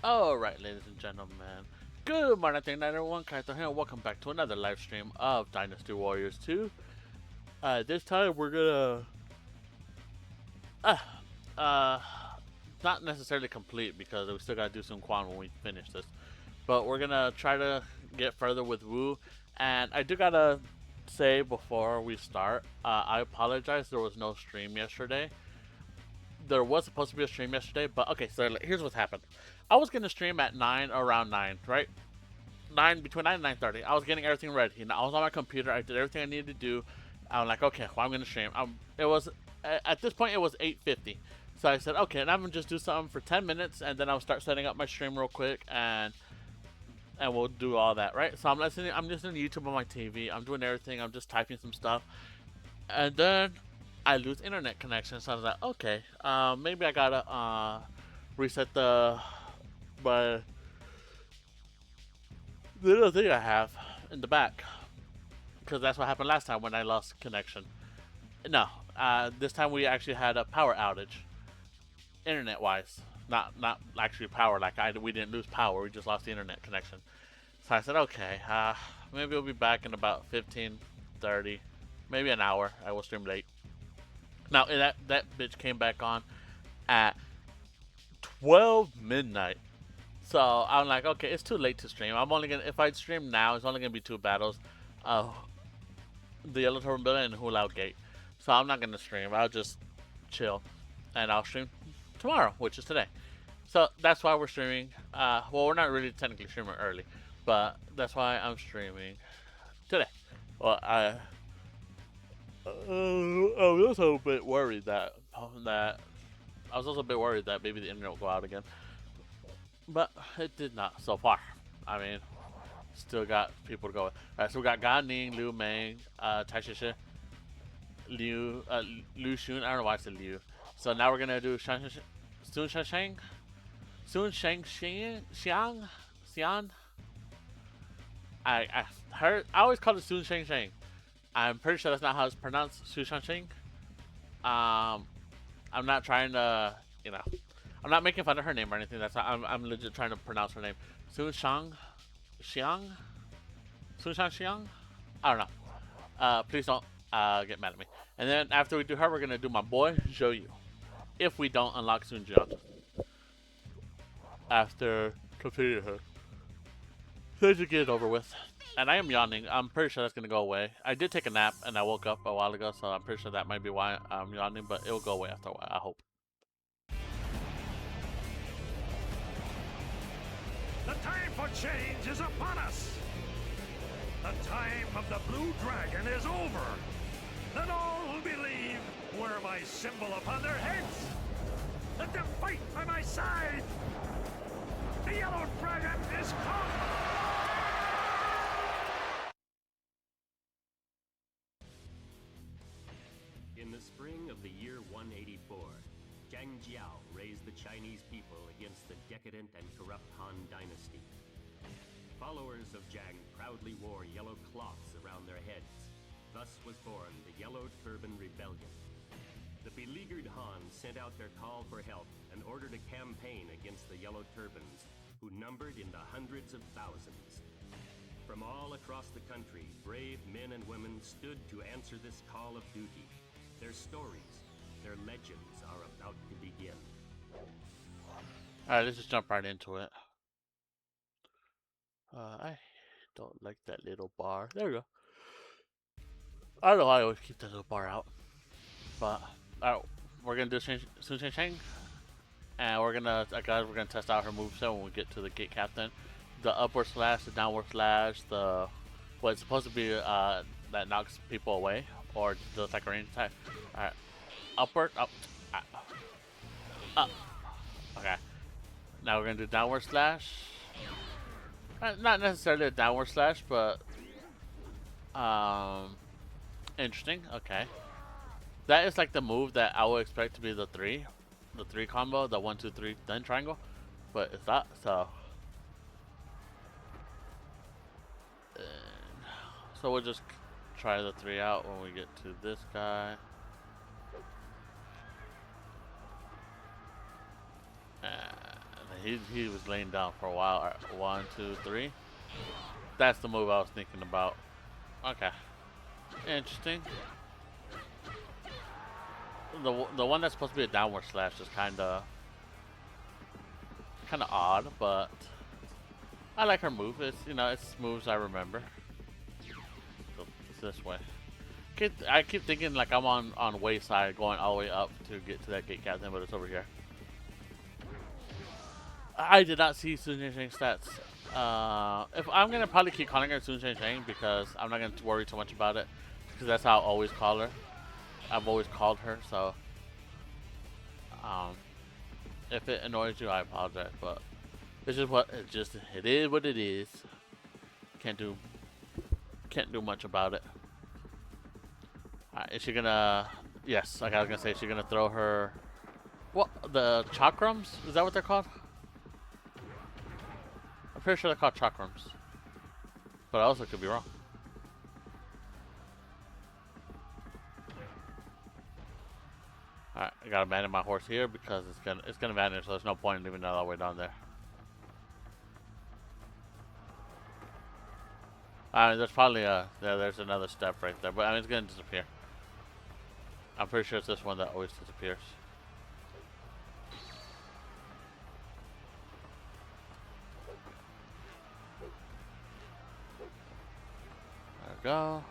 Alright, ladies and gentlemen. Good morning, night, everyone. Kaito here, and welcome back to another live stream of Dynasty Warriors 2. This time we're gonna... Uh, uh, not necessarily complete because we still gotta do some Quan when we finish this. But we're gonna try to get further with Wu. And I do gotta say before we start, I apologize there was no stream yesterday. There was supposed to be a stream yesterday, but okay, so here's what's happened. I was gonna stream at 9, around 9, right? 9, between 9 and 9:30. I was getting everything ready. You know, I was on my computer. I did everything I needed to do. I'm like, okay, well, I'm gonna stream. It was at this point it was 8:50, so I said, okay, and I'm gonna just do something for 10 minutes, and then I'll start setting up my stream real quick, and we'll do all that, right? So I'm listening to YouTube on my TV. I'm doing everything. I'm just typing some stuff, and then I lose internet connection. So I was like, okay, maybe I gotta reset the little thing I have in the back, because that's what happened last time when I lost connection. No, this time we actually had a power outage, internet-wise. Not actually power. Like we didn't lose power. We just lost the internet connection. So I said, okay, maybe we'll be back in about 15, 30, maybe an hour. I will stream late. Now that bitch came back on at 12 midnight. So I'm like, okay, it's too late to stream. If I stream now, it's only gonna be 2 battles, the Yellow Turban Building and Hulao Gate. So I'm not gonna stream. I'll just chill, and I'll stream tomorrow, which is today. So that's why we're streaming. Well, we're not really technically streaming early, but that's why I'm streaming today. Well, I was also a bit worried that maybe the internet will go out again. But it did not so far. I mean, still got people to go with. Alright, so we got Gan Ning, Liu Meng, Tai Shishi, Liu Shun. I don't know why I said Liu. So now we're gonna do Shangxiang. Xiang. I always call it Shangxiang. I'm pretty sure that's not how it's pronounced. Shangxiang. I'm not trying to, I'm not making fun of her name or anything. That's not, I'm legit trying to pronounce her name. Shangxiang. Shangxiang. I don't know. Please don't get mad at me. And then after we do her, we're gonna do my boy Zhou Yu. If we don't unlock Sun Jian after completing her, so to get it over with. And I am yawning. I'm pretty sure that's gonna go away. I did take a nap and I woke up a while ago, so I'm pretty sure that might be why I'm yawning. But it'll go away after a while, I hope. The time for change is upon us! The time of the Blue Dragon is over! Let all who believe wear my symbol upon their heads! Let them fight by my side! The Yellow Dragon is come! In the spring of the year 184, Zhang Jiao raised the Chinese people against the decadent and corrupt Han Dynasty. Followers of Zhang proudly wore yellow cloths around their heads. Thus was born the Yellow Turban Rebellion. The beleaguered Han sent out their call for help and ordered a campaign against the Yellow Turbans, who numbered in the hundreds of thousands. From all across the country, brave men and women stood to answer this call of duty. Their stories, their legends are about to begin. Alright, let's just jump right into it. I don't like that little bar. There we go. I don't know why I always keep that little bar out. But, alright, we're gonna do Sun Shangxiang. And we're gonna test out her moveset when we get to the Gate Captain. The upward slash, the downward slash, what's supposed to be that knocks people away, or does like a range attack. Alright, upward, up, up. Okay, now we're gonna do downward slash. Not necessarily a downward slash, but interesting. Okay, that is like the move that I would expect to be the three combo, the 1, 2, 3, then triangle, but it's not. So we'll just try the 3 out when we get to this guy. he was laying down for a while. All right, 1, 2, 3. That's the move I was thinking about. Okay, interesting. The one that's supposed to be a downward slash is kind of odd, but I like her move. It's it's moves I remember. So it's this way. I keep thinking like I'm on wayside going all the way up to get to that gate captain, but it's over here. I did not see Sun Shangxiang's stats. If I'm gonna probably keep calling her Sun Shangxiang because I'm not gonna worry too much about it because that's how I always call her. I've always called her, so if it annoys you, I apologize, but it's just it is what it is. Can't do much about it. Alright, is she gonna? Yes, like I was gonna say, she's gonna throw her. What, the chakrams? Is that what they're called? I'm pretty sure they're called chakrams, but I also could be wrong. Alright, I gotta abandon my horse here because it's gonna vanish, so there's no point in leaving it all the way down there. I mean, there's probably there's another step right there, but I mean, it's gonna disappear. I'm pretty sure it's this one that always disappears. There we go.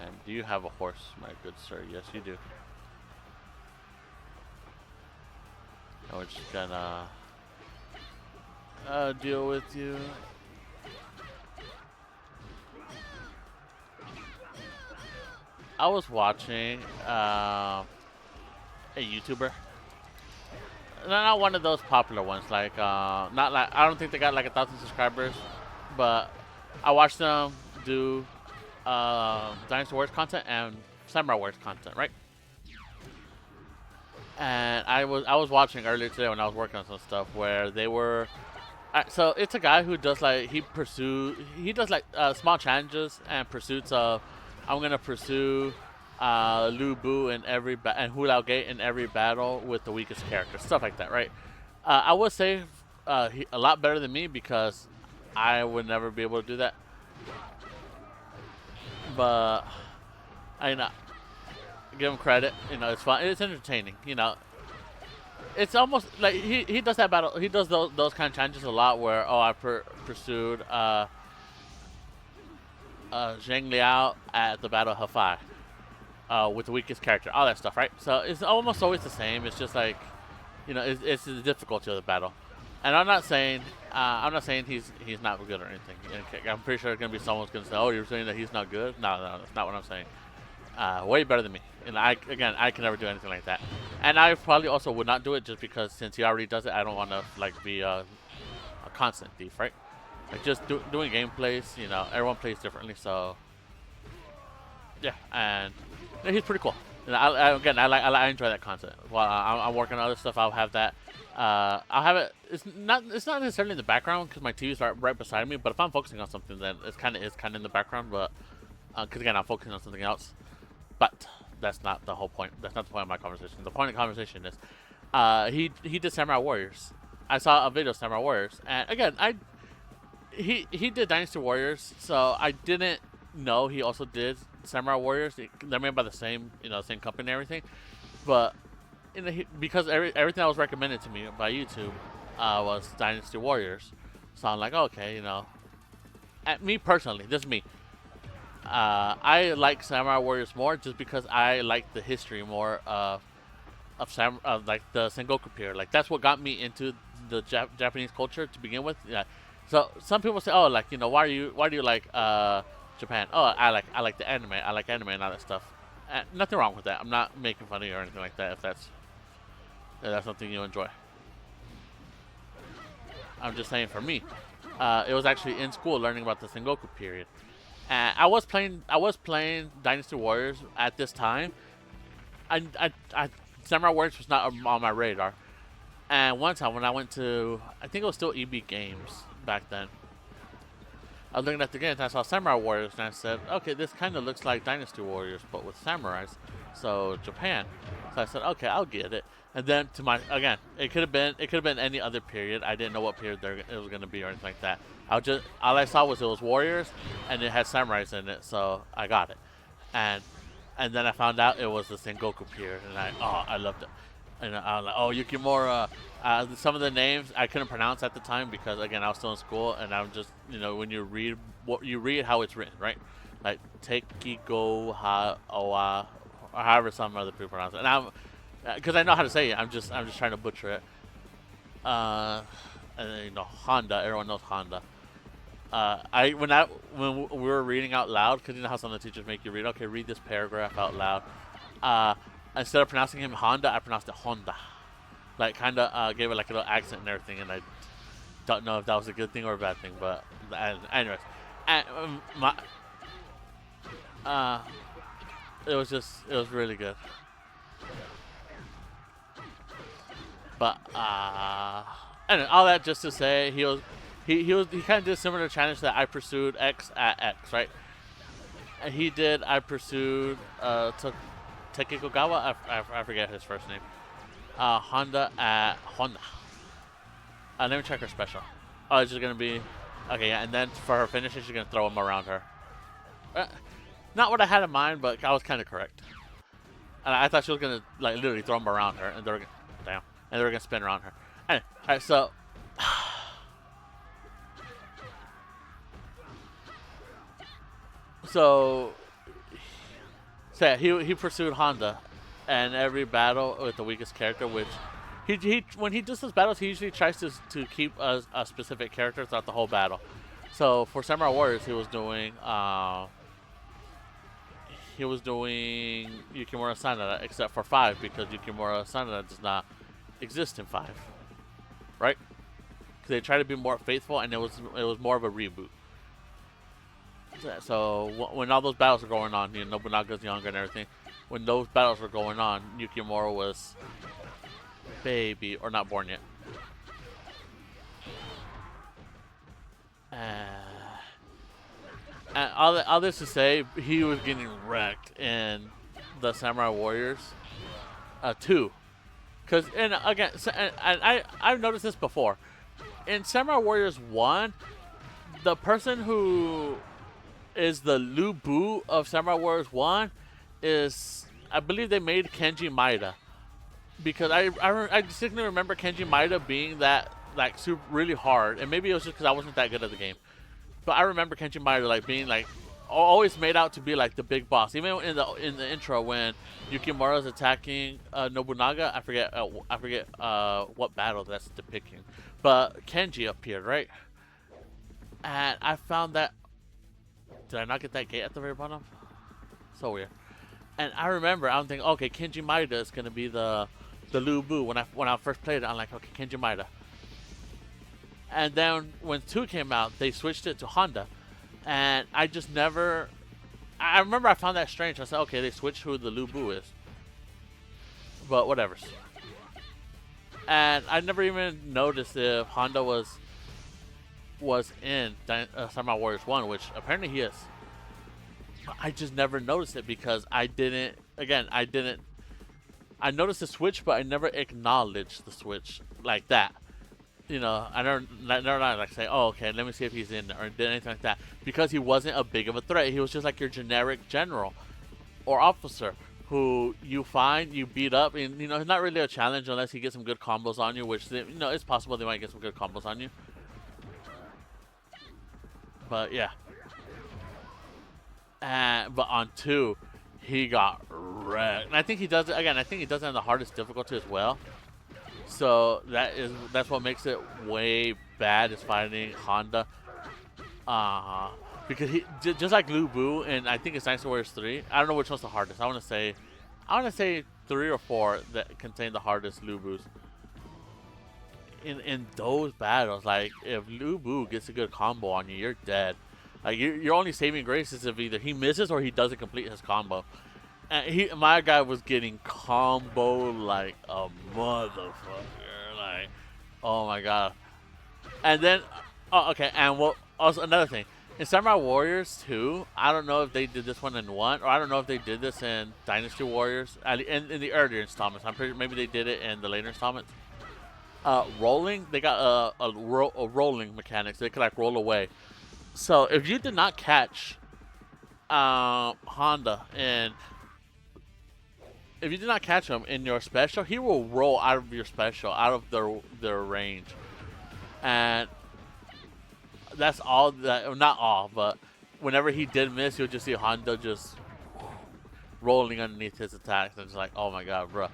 And do you have a horse, my good sir? Yes, you do. And we're just gonna deal with you. I was watching a YouTuber. Not one of those popular ones, like not like, I don't think they got like 1,000 subscribers, but I watched them do Dynasty Warriors content and Samurai Warriors content, right? And I was watching earlier today when I was working on some stuff where they were. So it's a guy who does like he does like small challenges and pursuits of. I'm gonna pursue Lu Bu in every and Hu Lao Gate in every battle with the weakest character, stuff like that, right? I would say a lot better than me because I would never be able to do that. But I give him credit. It's fun. It's entertaining. It's almost like he does that battle. He does those kind of challenges a lot. Where I pursued Zheng Liao at the Battle of Hefei with the weakest character, all that stuff, right? So it's almost always the same. It's just like, it's the difficulty of the battle. And I'm not saying he's not good or anything. I'm pretty sure it's gonna be someone's gonna say, "Oh, you're saying that he's not good?" No, that's not what I'm saying. Way better than me. And I can never do anything like that. And I probably also would not do it just because since he already does it, I don't want to like be a constant thief, right? Like just doing gameplays, everyone plays differently, so yeah. And he's pretty cool. I enjoy that content. While I'm working on other stuff, I'll have that. I'll have it. It's not necessarily in the background because my TV's right beside me. But if I'm focusing on something, then it's kind of in the background. But because again, I'm focusing on something else. But that's not the whole point. That's not the point of my conversation. The point of the conversation is he did Samurai Warriors. I saw a video of Samurai Warriors, and again, he did Dynasty Warriors, so I didn't know he also did Samurai Warriors. They're made by the same same company and everything, but because everything that was recommended to me by YouTube was Dynasty Warriors, so I'm like, okay, at me personally, this is me. I like Samurai Warriors more just because I like the history more of like the Sengoku period. Like that's what got me into the Japanese culture to begin with. Yeah. So some people say, oh, like why do you like Japan? Oh, I like the anime. I like anime and all that stuff. Nothing wrong with that. I'm not making fun of you or anything like that. If that's something you enjoy. I'm just saying for me, it was actually in school learning about the Sengoku period. And I was playing Dynasty Warriors at this time. Samurai Warriors was not on my radar. And one time when I went to, I think it was still EB Games back then. I was looking at the games and I saw Samurai Warriors and I said, okay, this kind of looks like Dynasty Warriors but with samurais. So Japan. So I said, okay, I'll get it. And then it could have been any other period. I didn't know what period it was gonna be or anything like that. All I saw was it was warriors, and it had samurais in it, so I got it. And then I found out it was the Sengoku period, and I loved it. And I was like, oh, Yukimura. Some of the names I couldn't pronounce at the time because again I was still in school, and I'm just when you read how it's written, right? Like Tekigo Ha Owa, or however some other people pronounce it, and because I know how to say it, I'm just trying to butcher it. And then, Honda. Everyone knows Honda. When we were reading out loud, because you know how some of the teachers make you read. Okay, read this paragraph out loud. Instead of pronouncing him Honda, I pronounced it Honda. Like kind of gave it like a little accent and everything, and I don't know if that was a good thing or a bad thing. But anyways, it was really good. But and all that just to say, he kind of did a similar challenge that I pursued X at X, right? And he did. I pursued Tekikogawa. I forget his first name. Honda at Honda. Let me check her special. Oh, it's just gonna be okay. Yeah, and then for her finishes, she's gonna throw him around her. Not what I had in mind, but I was kind of correct. And I thought she was gonna like literally throw him around her, and they were gonna spin around her. Anyway, all right, so. So yeah, he pursued Honda, and every battle with the weakest character, which he when he does his battles, he usually tries to keep a specific character throughout the whole battle. So for Samurai Warriors, he was doing Yukimura Sanada, except for 5 because Yukimura Sanada does not exist in 5, right? Because they try to be more faithful, and it was more of a reboot. So when all those battles were going on, Nobunaga's younger and everything. When those battles were going on, Yukimura was baby or not born yet. And all this to say, he was getting wrecked in the Samurai Warriors 2. Because and again, I've noticed this before. In Samurai Warriors 1, the person who is the Lu Bu of Samurai Warriors 1 is, I believe they made Kenji Maeda. Because I distinctly remember Kenji Maeda being that, like, super really hard. And maybe it was just because I wasn't that good at the game. But I remember Kenji Maeda, like, being, like, always made out to be, like, the big boss. Even in the intro when Yukimura's attacking Nobunaga, I forget what battle that's depicting. But Kenji appeared, right? And I found that. Did I not get that gate at the very bottom? So weird. And I remember, I'm thinking, okay, Kenji Maeda is gonna be the Lu Bu. When I first played it, I'm like, okay, Kenji Maeda. And then when 2 came out, they switched it to Honda, and I just never. I remember I found that strange. I said, okay, they switched who the Lu Bu is. But whatever. And I never even noticed if Honda was in Samurai Warriors 1, which apparently he is. I just never noticed it because I noticed the switch, but I never acknowledged the switch like that. I never like say, oh, okay, let me see if he's in or did anything like that, because he wasn't a big of a threat. He was just like your generic general or officer who you find, you beat up, and it's not really a challenge unless he gets some good combos on you, which it's possible they might get some good combos on you. But yeah. But on 2, he got wrecked. And I think he does it again. I think he does it on the hardest difficulty as well. So that's what makes it way bad, is fighting Honda. Because he just like Lu Bu, and I think it's Dynasty Warriors 3. I don't know which one's the hardest. I want to say 3 or 4 that contain the hardest Lu Bus. In those battles, like, if Lu Bu gets a good combo on you, you're dead. Like, your only saving grace is if either he misses or he doesn't complete his combo. And my guy was getting combo like a motherfucker. Like, oh my god. And then, okay, and also another thing. In Samurai Warriors 2, I don't know if they did this one in 1, or I don't know if they did this in Dynasty Warriors, in the earlier installments. I'm pretty maybe they did it in the later installments. Rolling, they got a rolling mechanic, so they could like roll away. So if you did not catch Honda, and if you did not catch him in your special, he will roll out of your special, out of their range, and that's all that. Well, not all, but whenever he did miss, you'll just see Honda just rolling underneath his attacks, and it's like, oh my god, bro.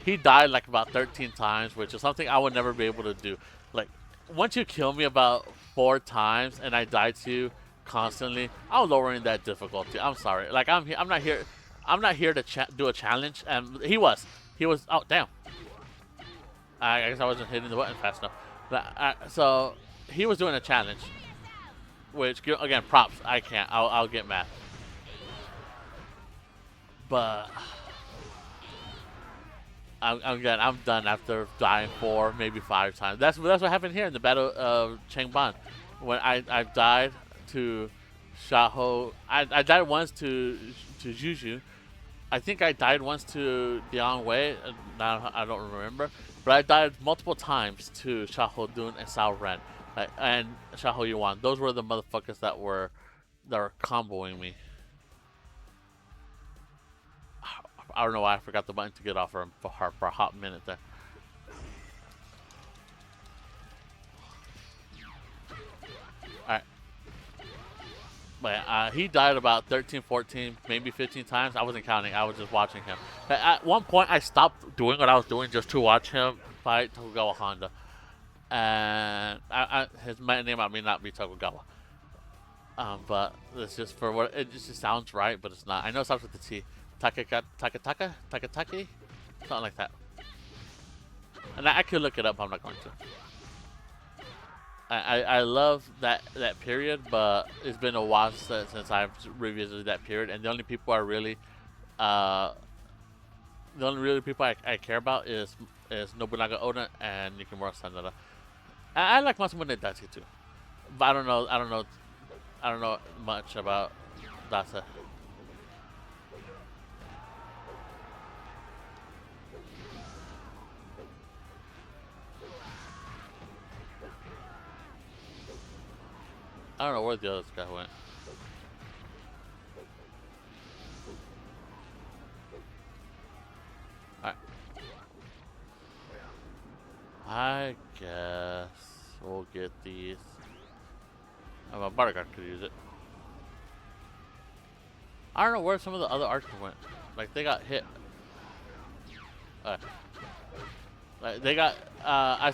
He died like about 13 times, which is something I would never be able to do. Like, once you kill me about 4 times and I die to you constantly, I'm lowering that difficulty. I'm sorry. Like, I'm not here. I'm not here to do a challenge. And he was. Oh, damn. I guess I wasn't hitting the button fast enough. But, so he was doing a challenge, which again, props. I can't. I'll get mad. But I'm done after dying 4, maybe 5 times. That's what happened here in the Battle of Changban, when I died to Xiahou. I died once to Juju. I think I died once to Dian Wei. Now I don't remember, but I died multiple times to Xiahou Dun and Sao Ren, and Xiahou Yuan. Those were the motherfuckers that were comboing me. I don't know why I forgot the button to get off for a hot minute there. Alright. But he died about 13, 14, maybe 15 times. I wasn't counting. I was just watching him. At one point, I stopped doing what I was doing just to watch him fight Tokugawa Honda. And his name may not be Tokugawa. But it's just for what it just sounds right, but it's not. I know it starts with the T. Takataki? Something like that. And I could look it up, I'm not going to. I love that period, but it's been a while since I've revisited that period, and the only people I really I care about is Nobunaga Oda and Yukimura Sanada. I like Masamune Daisuke too. But I don't know much about Dasa. I don't know where the other guy went. Alright. I guess we'll get these. My bodyguard could use it. I don't know where some of the other archers went. Like, they got hit. Like, they got, I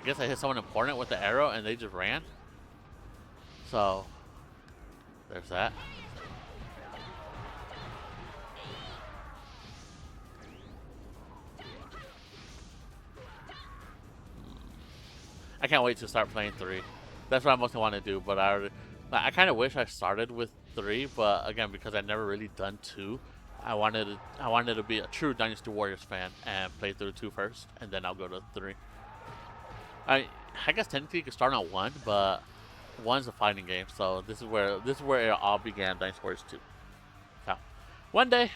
guess I hit someone important with the arrow and they just ran. So, there's that. I can't wait to start playing 3. That's what I mostly want to do, but I kind of wish I started with 3, but again, because I never really done 2, I wanted to be a true Dynasty Warriors fan and play through 2 first, and then I'll go to 3. I guess technically you could start on 1, but 1's a fighting game, so this is where it all began. Dynasty Warriors 2. So, one day,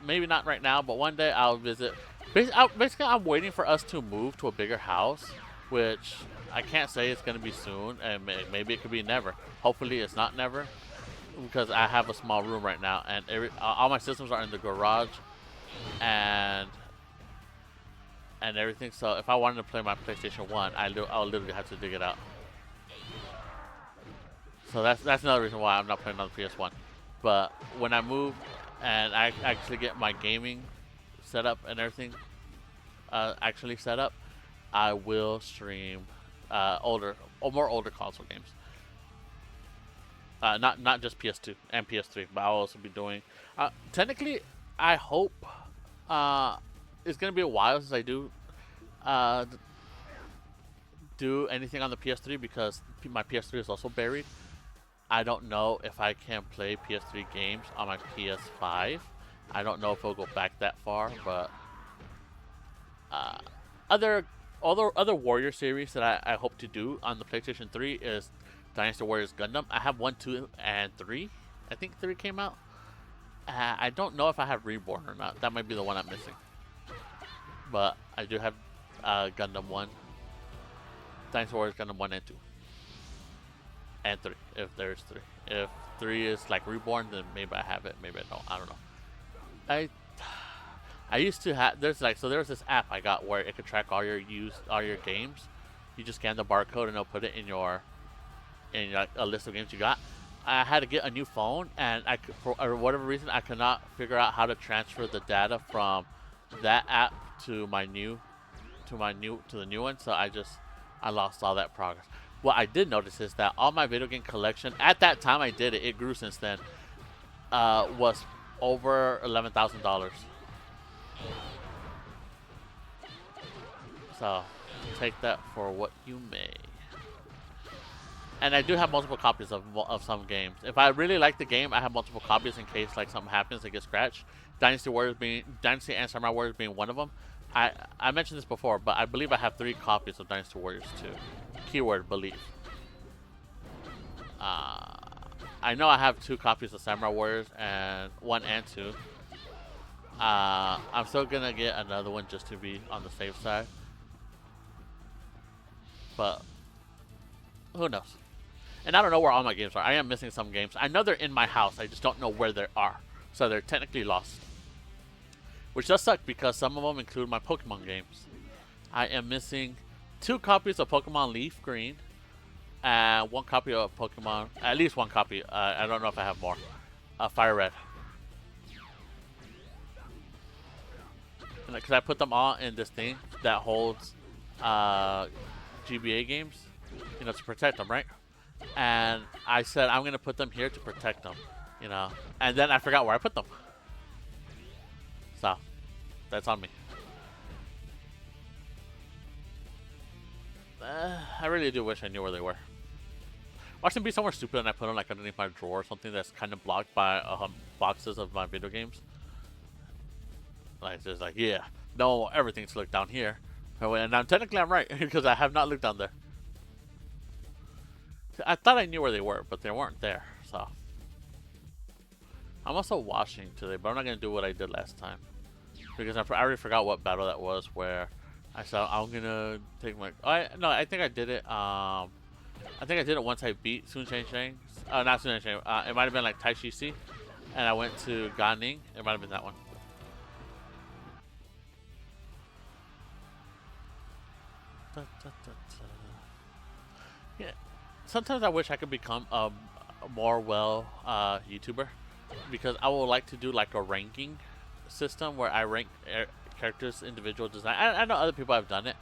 maybe not right now, but one day I'll visit. Basically, I'm waiting for us to move to a bigger house, which I can't say it's gonna be soon, and maybe it could be never. Hopefully, it's not never, because I have a small room right now, and all my systems are in the garage, and everything. So if I wanted to play my PlayStation 1, I'll literally have to dig it out. So that's another reason why I'm not playing on the PS1. But when I move and I actually get my gaming set up and everything actually set up, I will stream more older console games. Not just PS2 and PS3, but I'll also be doing. Technically, I hope it's gonna be a while since I do anything on the PS3 because my PS3 is also buried. I don't know if I can play PS3 games on my PS5. I don't know if it'll go back that far, but other other Warrior series that I hope to do on the PlayStation 3 is Dynasty Warriors Gundam. I have 1, 2, and 3. I think 3 came out. I don't know if I have Reborn or not. That might be the one I'm missing. But I do have Gundam 1. Dynasty Warriors Gundam 1 and 2. And 3, if there's 3. If 3 is like Reborn, then maybe I have it. Maybe I don't. I don't know. I used to have, there's this app I got where it could track all your games. You just scan the barcode and it'll put it in like a list of games you got. I had to get a new phone, and for whatever reason I could not figure out how to transfer the data from that app to the new one. So I lost all that progress. What I did notice is that all my video game collection at that time I did it grew since then. Was over $11,000. So, take that for what you may. And I do have multiple copies of some games. If I really like the game, I have multiple copies in case like something happens, it gets scratched. Dynasty and Samurai Warriors being one of them. I mentioned this before, but I believe I have 3 copies of Dynasty Warriors too. Keyword believe. I know I have 2 copies of Samurai Warriors, and 1 and 2. I'm still gonna get another one just to be on the safe side. But who knows? And I don't know where all my games are. I am missing some games. I know they're in my house. I just don't know where they are. So they're technically lost. Which does suck because some of them include my Pokemon games. I am missing 2 copies of Pokemon Leaf Green. And 1 copy of Pokemon. At least 1 copy. I don't know if I have more. Fire Red. Because I put them all in this thing that holds GBA games, you know, to protect them, right? And I said I'm gonna put them here to protect them, you know. And then I forgot where I put them, so that's on me. I really do wish I knew where they were. Watch them be somewhere stupid and I put them like underneath my drawer or something that's kind of blocked by boxes of my video games. Like, just like, yeah, no, everything's looked down here. And technically I'm right, because I have not looked down there. I thought I knew where they were, but they weren't there, so. I'm also washing today, but I'm not going to do what I did last time. Because I already forgot what battle that was, where I said, I'm going to take my... No, I think I did it, I think I did it once I beat Shangxiang. Not Shangxiang, it might have been like Taishisi. And I went to Ganing, it might have been that one. Yeah, sometimes I wish I could become a more YouTuber, because I would like to do like a ranking system where I rank characters' individual design. I know other people have done it,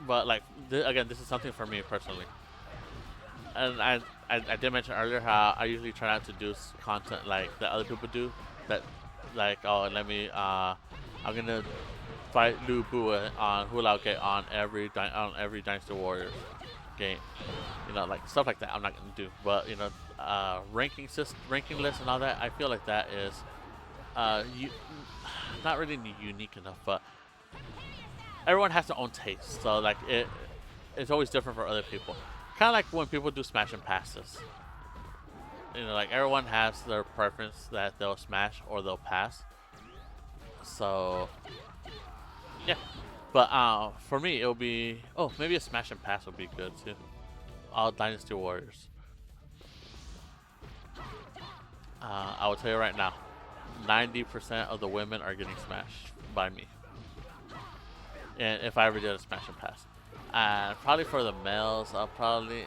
but like again, this is something for me personally. And I did mention earlier how I usually try not to do content like that other people do. That like, oh, I'm gonna fight Lu Bua on Hulao on every Dynasty Warriors game, you know, like stuff like that. I'm not gonna do, but you know, ranking list and all that. I feel like that is not really unique enough, but everyone has their own taste. So like it's always different for other people. Kind of like when people do smash and passes. You know, like everyone has their preference that they'll smash or they'll pass. So. Yeah, but for me it'll be maybe a smash and pass would be good too. All Dynasty Warriors. I will tell you right now, 90% of the women are getting smashed by me. And if I ever did a smash and pass, probably for the males, I'll probably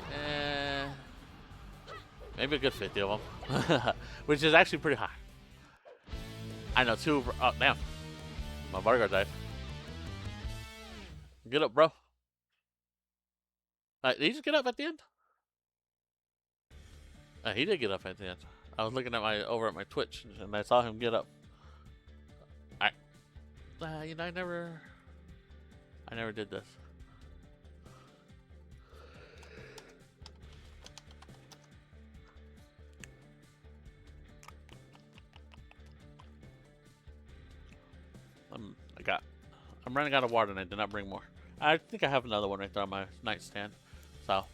maybe a good 50 of them, which is actually pretty high. I know 2. Oh damn, my bodyguard died. Get up, bro. Did he just get up at the end? He did get up at the end. I was looking at over at my Twitch and I saw him get up. Alright. You know, I never did this. I'm running out of water and I did not bring more. I think I have another one right there on my nightstand. So,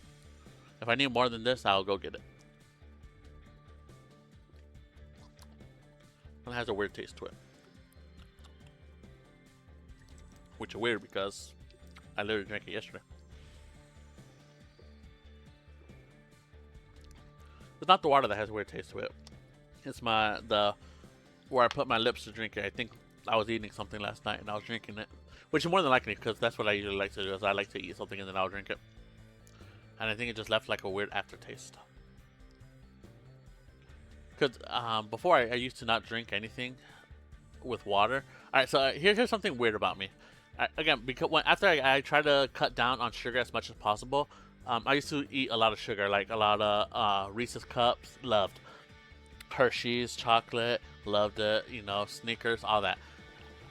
if I need more than this, I'll go get it. It has a weird taste to it. Which is weird because I literally drank it yesterday. It's not the water that has a weird taste to it. It's where I put my lips to drink it. I think I was eating something last night and I was drinking it. Which is more than likely because that's what I usually like to do. Is I like to eat something and then I'll drink it. And I think it just left like a weird aftertaste. Because before I used to not drink anything with water. Alright, so here's something weird about me. Again, because after I try to cut down on sugar as much as possible, I used to eat a lot of sugar, like a lot of Reese's Cups, loved. Hershey's, chocolate, loved it, you know, Snickers, all that.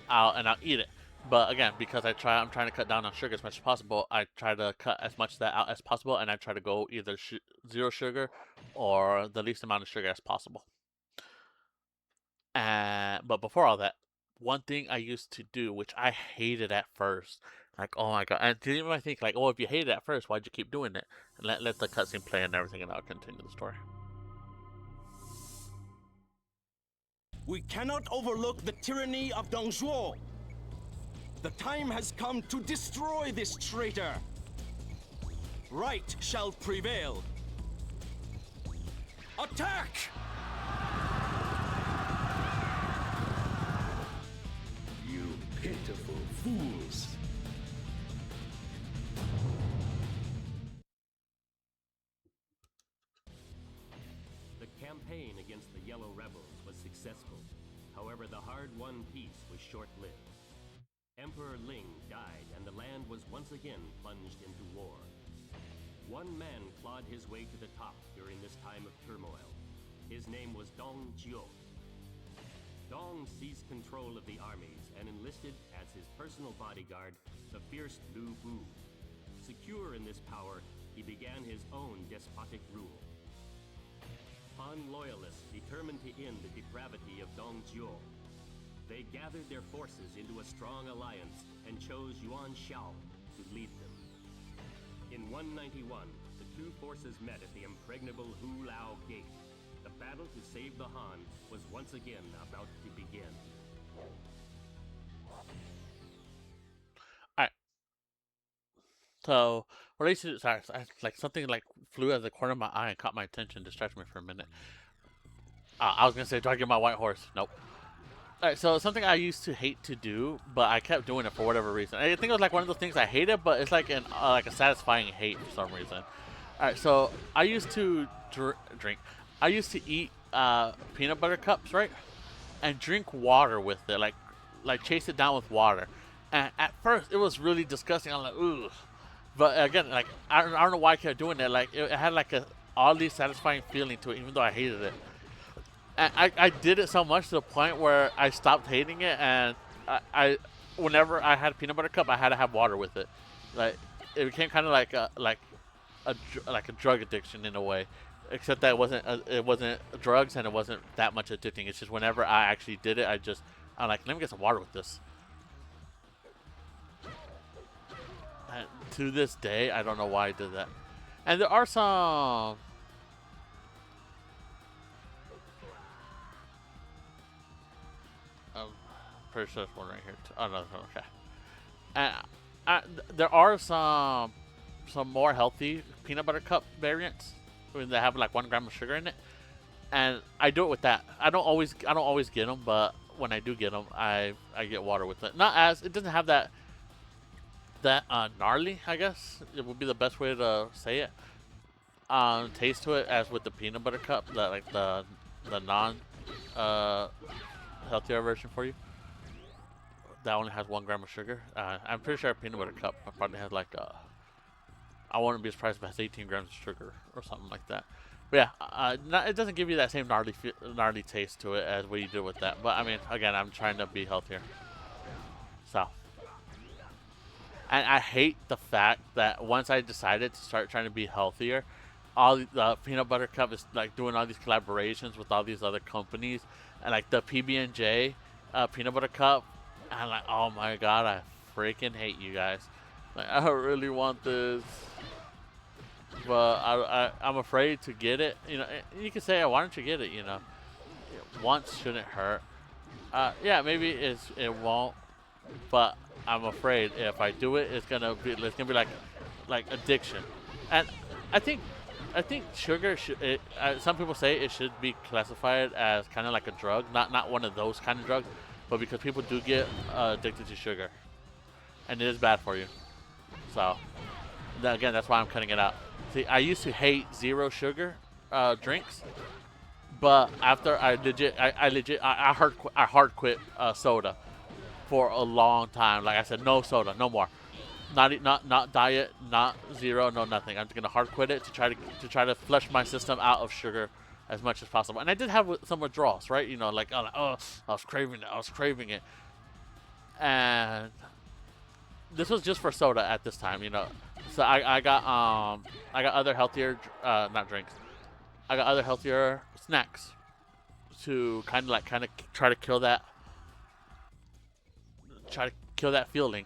And I'll eat it. But again, because I'm trying to cut down on sugar as much as possible, I try to cut as much of that out as possible, and I try to go either zero sugar or the least amount of sugar as possible. But before all that, one thing I used to do, which I hated at first, like, oh my god, and even I think like, oh, if you hated it at first, why'd you keep doing it? And let the cutscene play and everything, and I'll continue the story. We cannot overlook the tyranny of Dong Zhuo. The time has come to destroy this traitor. Right shall prevail. Attack! You pitiful fools. The campaign against the Yellow Rebels was successful. However, the hard-won peace was short-lived. Emperor Ling died, and the land was once again plunged into war. One man clawed his way to the top during this time of turmoil. His name was Dong Zhuo. Dong seized control of the armies and enlisted as his personal bodyguard the fierce Lu Bu. Secure in this power, he began his own despotic rule. Han loyalists determined to end the depravity of Dong Zhuo. They gathered their forces into a strong alliance and chose Yuan Shao to lead them. In 191, the two forces met at the impregnable Hu Lao Gate. The battle to save the Han was once again about to begin. Alright. So, sorry, like something like flew out of the corner of my eye and caught my attention, distracted me for a minute. I was gonna say, do I get my white horse? Nope. Alright, so something I used to hate to do, but I kept doing it for whatever reason. I think it was like one of those things I hated, but it's like like a satisfying hate for some reason. Alright, so I used to drink. I used to eat peanut butter cups, right? And drink water with it, like chase it down with water. And at first, it was really disgusting. I'm like, ooh. But again, like I don't know why I kept doing it. Like it had like a oddly satisfying feeling to it, even though I hated it. And I did it so much to the point where I stopped hating it, and I whenever I had a peanut butter cup, I had to have water with it. Like it became kind of like a drug addiction in a way, except that it wasn't drugs and it wasn't that much addicting. It's just whenever I actually did it, I'm like, let me get some water with this. And to this day, I don't know why I did that. And there are some. Pretty sure there's one right here too. Oh no, okay. There are some more healthy peanut butter cup variants that have like 1 gram of sugar in it, and I do it with that. I don't always get them, but when I do get them, I get water with it. It doesn't have that gnarly, I guess it would be the best way to say it. Taste to it as with the peanut butter cup, like the non healthier version for you. That only has 1 gram of sugar. I'm pretty sure a peanut butter cup probably has like I wouldn't be surprised if it has 18 grams of sugar or something like that. But yeah, it doesn't give you that same gnarly taste to it as what you do with that. But I mean, again, I'm trying to be healthier. So, and I hate the fact that once I decided to start trying to be healthier, all the peanut butter cup is like doing all these collaborations with all these other companies, and like the PB&J peanut butter cup. I'm like, oh my god, I freaking hate you guys. Like, I don't really want this, but I'm afraid to get it. You know, you can say, why don't you get it? You know, once shouldn't hurt. Yeah, maybe it won't, but I'm afraid if I do it, it's gonna be like addiction. And I think sugar should. Some people say it should be classified as kind of like a drug, not one of those kind of drugs, but because people do get addicted to sugar, and it is bad for you. So again, that's why I'm cutting it out. See, I used to hate zero sugar drinks, but after I hard quit soda for a long time. Like I said, no soda, no more. Not diet, not zero, no nothing. I'm just gonna hard quit it to try to flush my system out of sugar as much as possible. And I did have some withdrawals, right? You know, like I was craving it, and this was just for soda at this time, you know. So I got other healthier not drinks. I got other healthier snacks to kind of try to kill that feeling.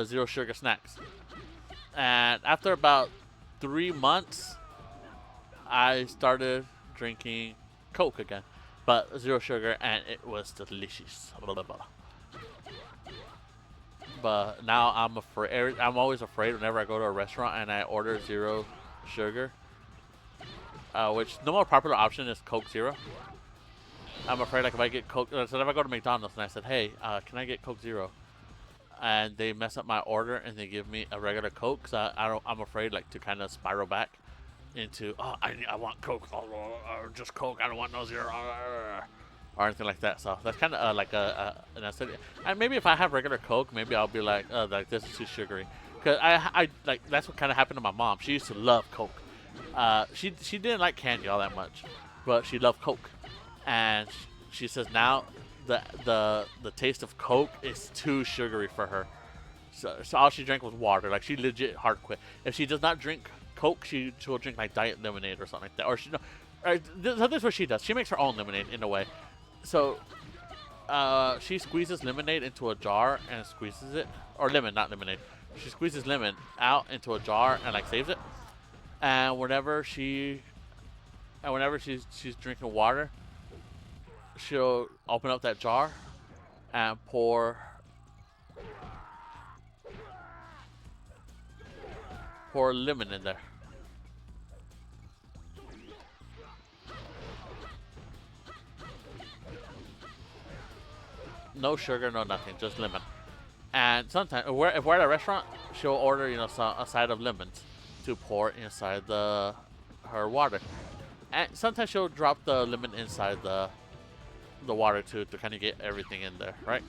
Zero sugar snacks. And after about 3 months, I started drinking Coke again, but zero sugar, and it was delicious. But now I'm afraid. I'm always afraid whenever I go to a restaurant and I order zero sugar, which the more popular option is Coke Zero. I'm afraid, like, if I get Coke, so if I go to McDonald's and I said, "Hey, can I get Coke Zero?" and they mess up my order and they give me a regular Coke, because I'm afraid, like, to kind of spiral back into, I want Coke, or just Coke, I don't want no zero, or anything like that. So that's kind of like and maybe if I have regular Coke, maybe I'll be like this is too sugary, because I like, that's what kind of happened to my mom. She used to love Coke. She didn't like candy all that much, but she loved Coke, and she says now the taste of Coke is too sugary for her. So all she drank was water. Like, she legit hard quit. If she does not drink Coke, she'll drink like diet lemonade or something like that. Or this is what she does. She makes her own lemonade in a way. So she squeezes lemonade into a jar and squeezes it, or lemon, not lemonade. She squeezes lemon out into a jar and like saves it. And whenever she's drinking water, she'll open up that jar and pour lemon in there. No sugar, no nothing, just lemon. And sometimes, if we're at a restaurant, she'll order, you know, a side of lemons to pour inside her water. And sometimes she'll drop the lemon inside the water too, to kind of get everything in there, right?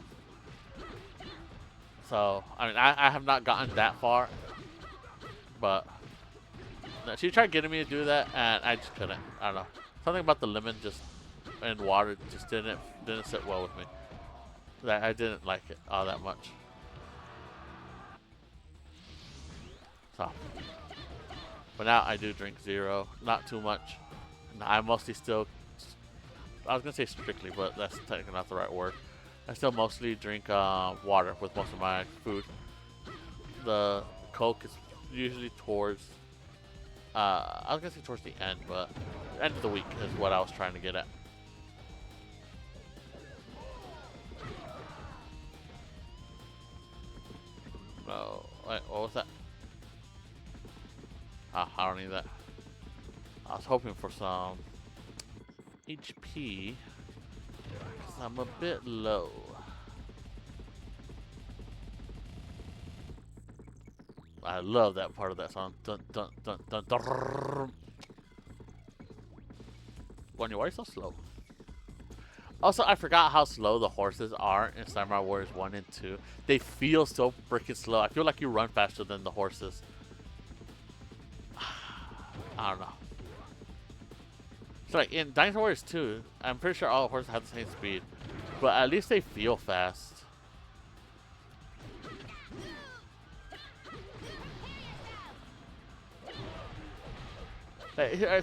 So I mean, I have not gotten that far, but she tried getting me to do that, and I just couldn't. I don't know, something about the lemon and water just didn't sit well with me. That I didn't like it all that much. So, but now I do drink zero, not too much. I mostly still, I was gonna say strictly, but that's technically not the right word. I still mostly drink water with most of my food. The Coke is usually towards, I was gonna say towards the end, but end of the week is what I was trying to get at. No, wait, what was that? I don't need that. I was hoping for some HP, because I'm a bit low. I love that part of that song. Dun dun dun dun dun. Why are you so slow? Also, I forgot how slow the horses are in Samurai Warriors 1 and 2. They feel so freaking slow. I feel like you run faster than the horses. I don't know. So like in Dynasty Warriors 2, I'm pretty sure all the horses have the same speed, but at least they feel fast.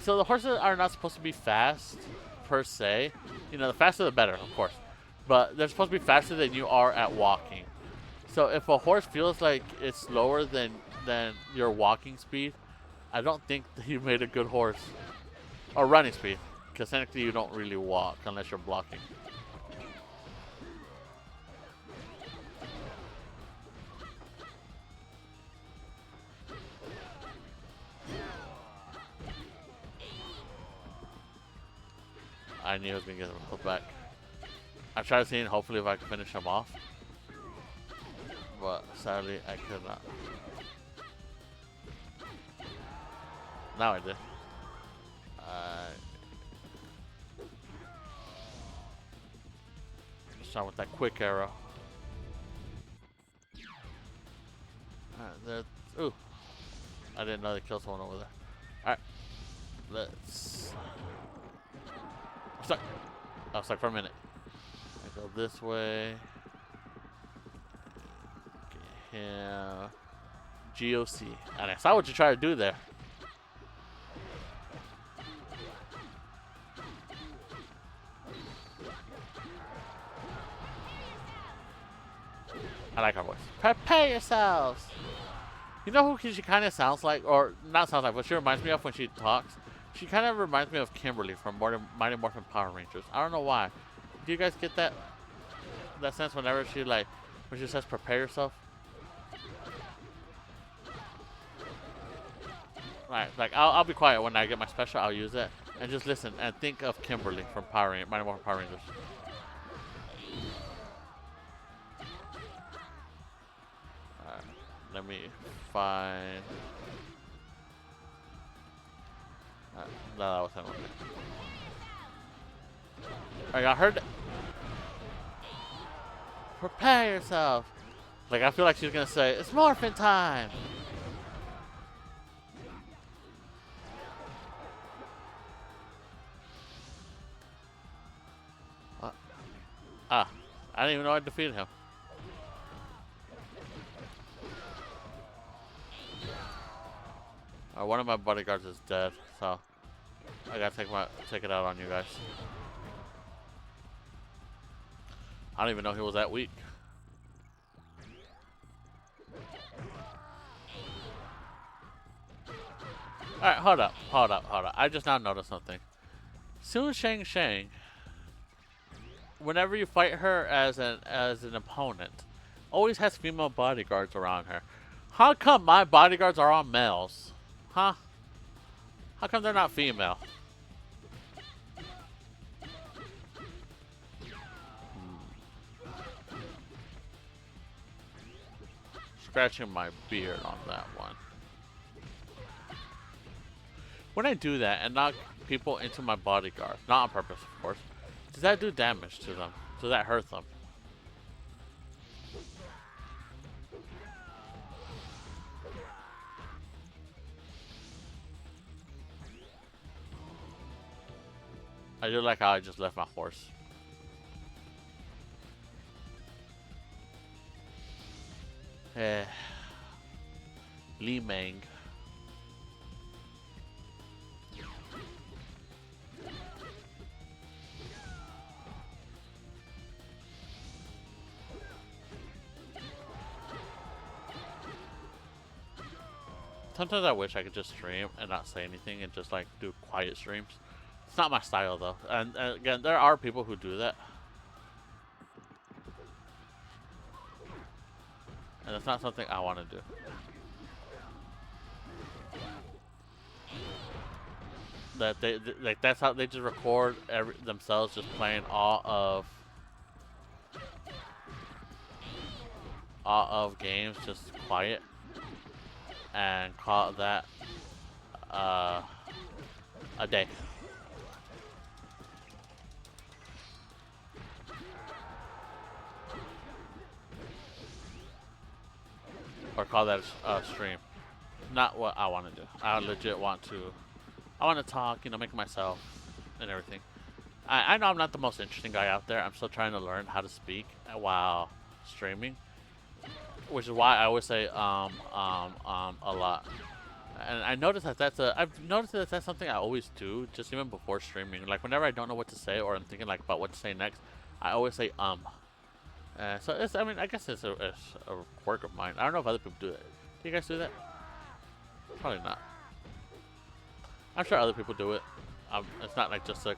So the horses are not supposed to be fast per se. You know, the faster the better, of course. But they're supposed to be faster than you are at walking. So if a horse feels like it's slower than your walking speed, I don't think that you made a good horse. Or running speed. Because technically you don't really walk unless you're blocking. I knew I was going to get him pulled back. I tried seeing hopefully if I could finish him off. But sadly I could not. Now I did. Start with that quick arrow. Ooh. I didn't know they killed someone over there. Alright. Let's... I'm stuck. I was stuck for a minute. I go this way. Get him. GOC. And I saw what you tried to do there. I like her voice. Prepare yourselves! You know who she kind of sounds like? Or, not sounds like, but she reminds me of when she talks. She kind of reminds me of Kimberly from Mighty Morphin Power Rangers. I don't know why. Do you guys get that sense whenever she, like, when she says prepare yourself? Right, like, I'll be quiet when I get my special, I'll use it. And just listen and think of Kimberly from Mighty Morphin Power Rangers. Let me find... no, that was him. Alright, I heard... Prepare yourself! Like, I feel like she's gonna say, it's morphin' time! I didn't even know I defeated him. One of my bodyguards is dead, so I gotta take it out on you guys. I don't even know he was that weak. Alright, hold up. I just now noticed something. Soon Shangxiang, whenever you fight her as an opponent, always has female bodyguards around her. How come my bodyguards are all males? Huh? How come they're not female? Scratching my beard on that one. When I do that and knock people into my bodyguard, not on purpose of course, does that do damage to them? Does that hurt them? I do like how I just left my horse. Li Meng. Sometimes I wish I could just stream and not say anything and just like do quiet streams. It's not my style though, and again, there are people who do that, and it's not something I want to do. That they like that's how they just record themselves just playing all of games just quiet and call that a day. Or call that a stream. Not what I want to do. I legit want to. I want to talk, you know, make myself and everything. I know I'm not the most interesting guy out there. I'm still trying to learn how to speak while streaming, which is why I always say a lot. And I noticed that I've noticed that that's something I always do, just even before streaming. Like whenever I don't know what to say or I'm thinking like about what to say next, I always say So it's, I mean, I guess it's a work of mine. I don't know if other people do it. Do you guys do that? Probably not. I'm sure other people do it. It's not like just like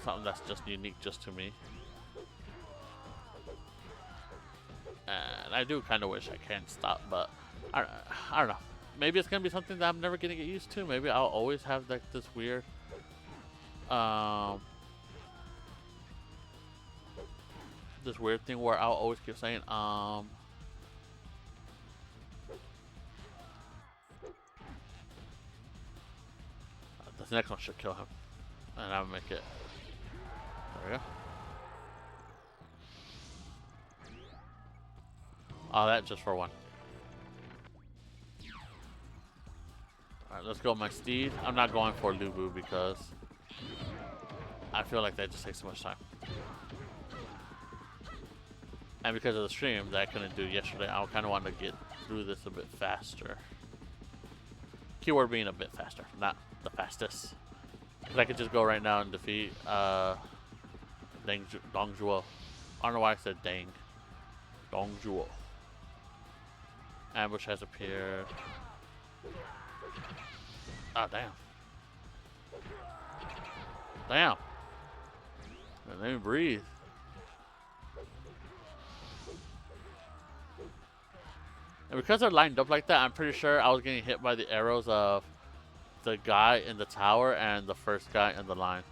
something that's just unique just to me. And I do kind of wish I can stop, but I don't know. Maybe it's gonna be something that I'm never gonna get used to. Maybe I'll always have like this weird, this weird thing where I'll always keep saying, this next one should kill him, and I'll make it. There we go. Oh, that just for one. Alright, let's go my steed. I'm not going for Lubu because I feel like that just takes too much time. And because of the stream that I couldn't do yesterday, I kind of want to get through this a bit faster. Keyword being a bit faster, not the fastest. Because I could just go right now and defeat Dongzhuo. I don't know why I said Dang. Dongzhuo. Ambush has appeared. Ah, damn. Damn. Let me breathe. And because they're lined up like that, I'm pretty sure I was getting hit by the arrows of the guy in the tower and the first guy in the line.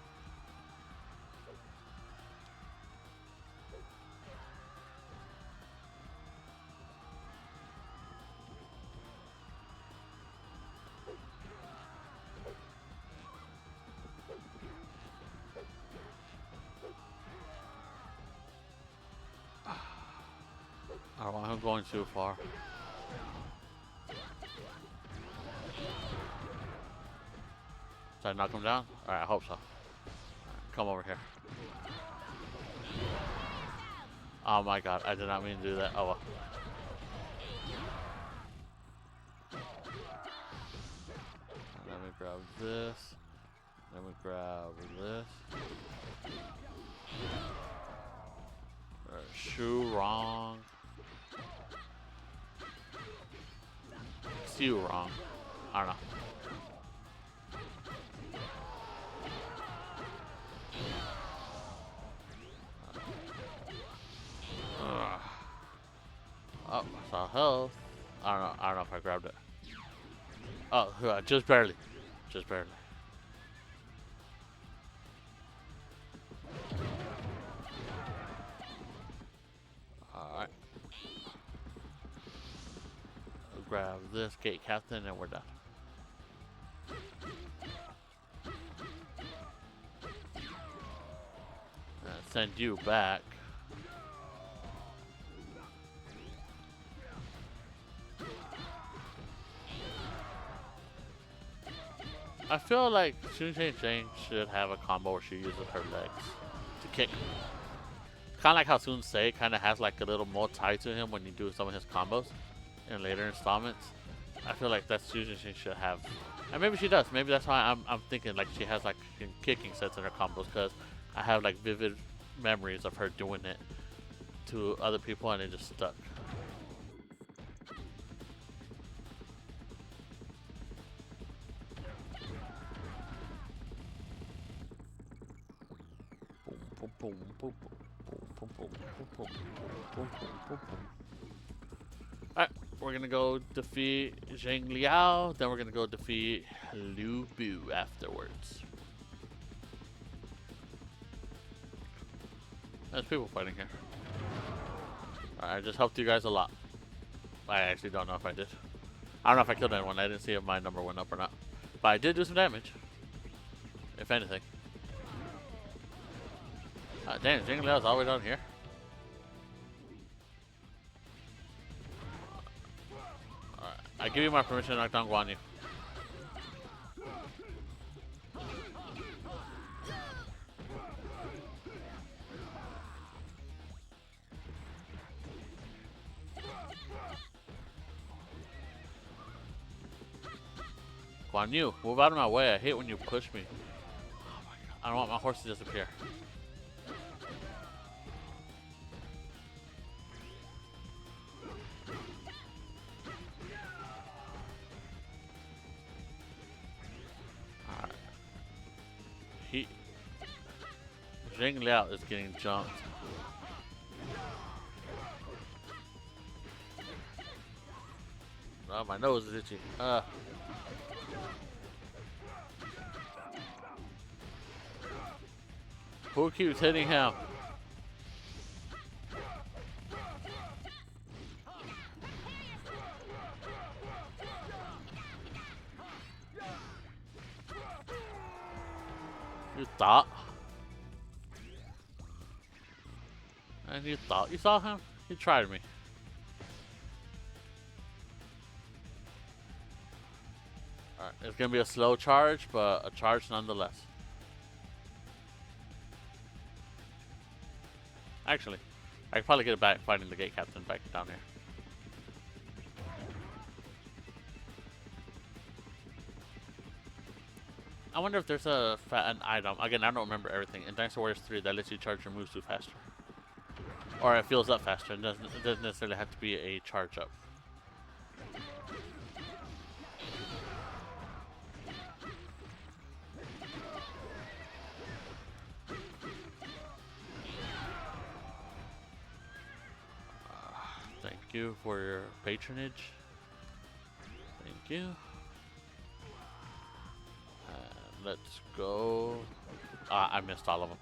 I don't want him going too far. Did I knock him down? Alright, I hope so. Come over here. Oh my god, I did not mean to do that. Oh well. Let me grab this. Let me grab this. Shoe wrong. You wrong. I don't know. Oh, I saw health. I don't know if I grabbed it. Oh, just barely. Just barely. Alright. Grab this gate captain and we're done. Send you back. I feel like Shangxiang should have a combo where she uses her legs to kick. Kind of like how Sun Se kind of has like a little more tie to him when you do some of his combos in later installments. I feel like that's usually she should have, and maybe she does. Maybe that's why I'm thinking like she has like kicking sets in her combos, because I have like vivid memories of her doing it to other people and it just stuck. Alright, we're gonna go defeat Zhang Liao, then we're gonna go defeat Lu Bu afterwards. There's people fighting here. Alright, I just helped you guys a lot. I actually don't know if I did. I don't know if I killed anyone. I didn't see if my number went up or not. But I did do some damage. If anything. Damn, Zhang Liao's all the way down here. Alright, I give you my permission to knock down Guan Yu. Guan Yu, move out of my way. I hate when you push me. Oh my god, I don't want my horse to disappear. Zheng Liao is getting jumped. Oh, my nose is itchy. Who keeps hitting him? You thought? And you thought you saw him? He tried me. Alright, it's gonna be a slow charge, but a charge nonetheless. Actually, I could probably get it back fighting the gate captain back down here. I wonder if there's an item. Again, I don't remember everything. In Dynasty Warriors 3 that lets you charge your Musou faster. Or it fills up faster. It doesn't necessarily have to be a charge up. Thank you for your patronage. Thank you. Let's go. I missed all of them.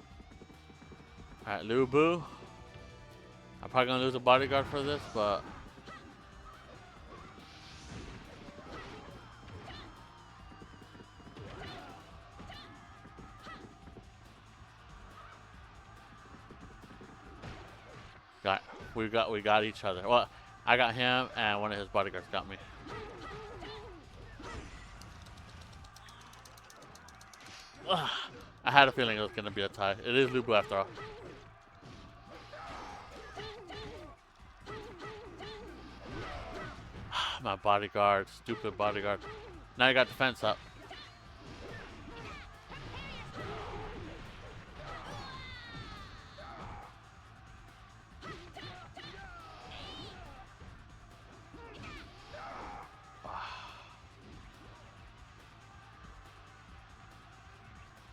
Alright, Lu Bu. I'm probably gonna lose a bodyguard for this, but we got each other. Well, I got him, and one of his bodyguards got me. Ugh, I had a feeling it was gonna be a tie. It is Lu Bu after all. My bodyguard, stupid bodyguard. Now you got defense up.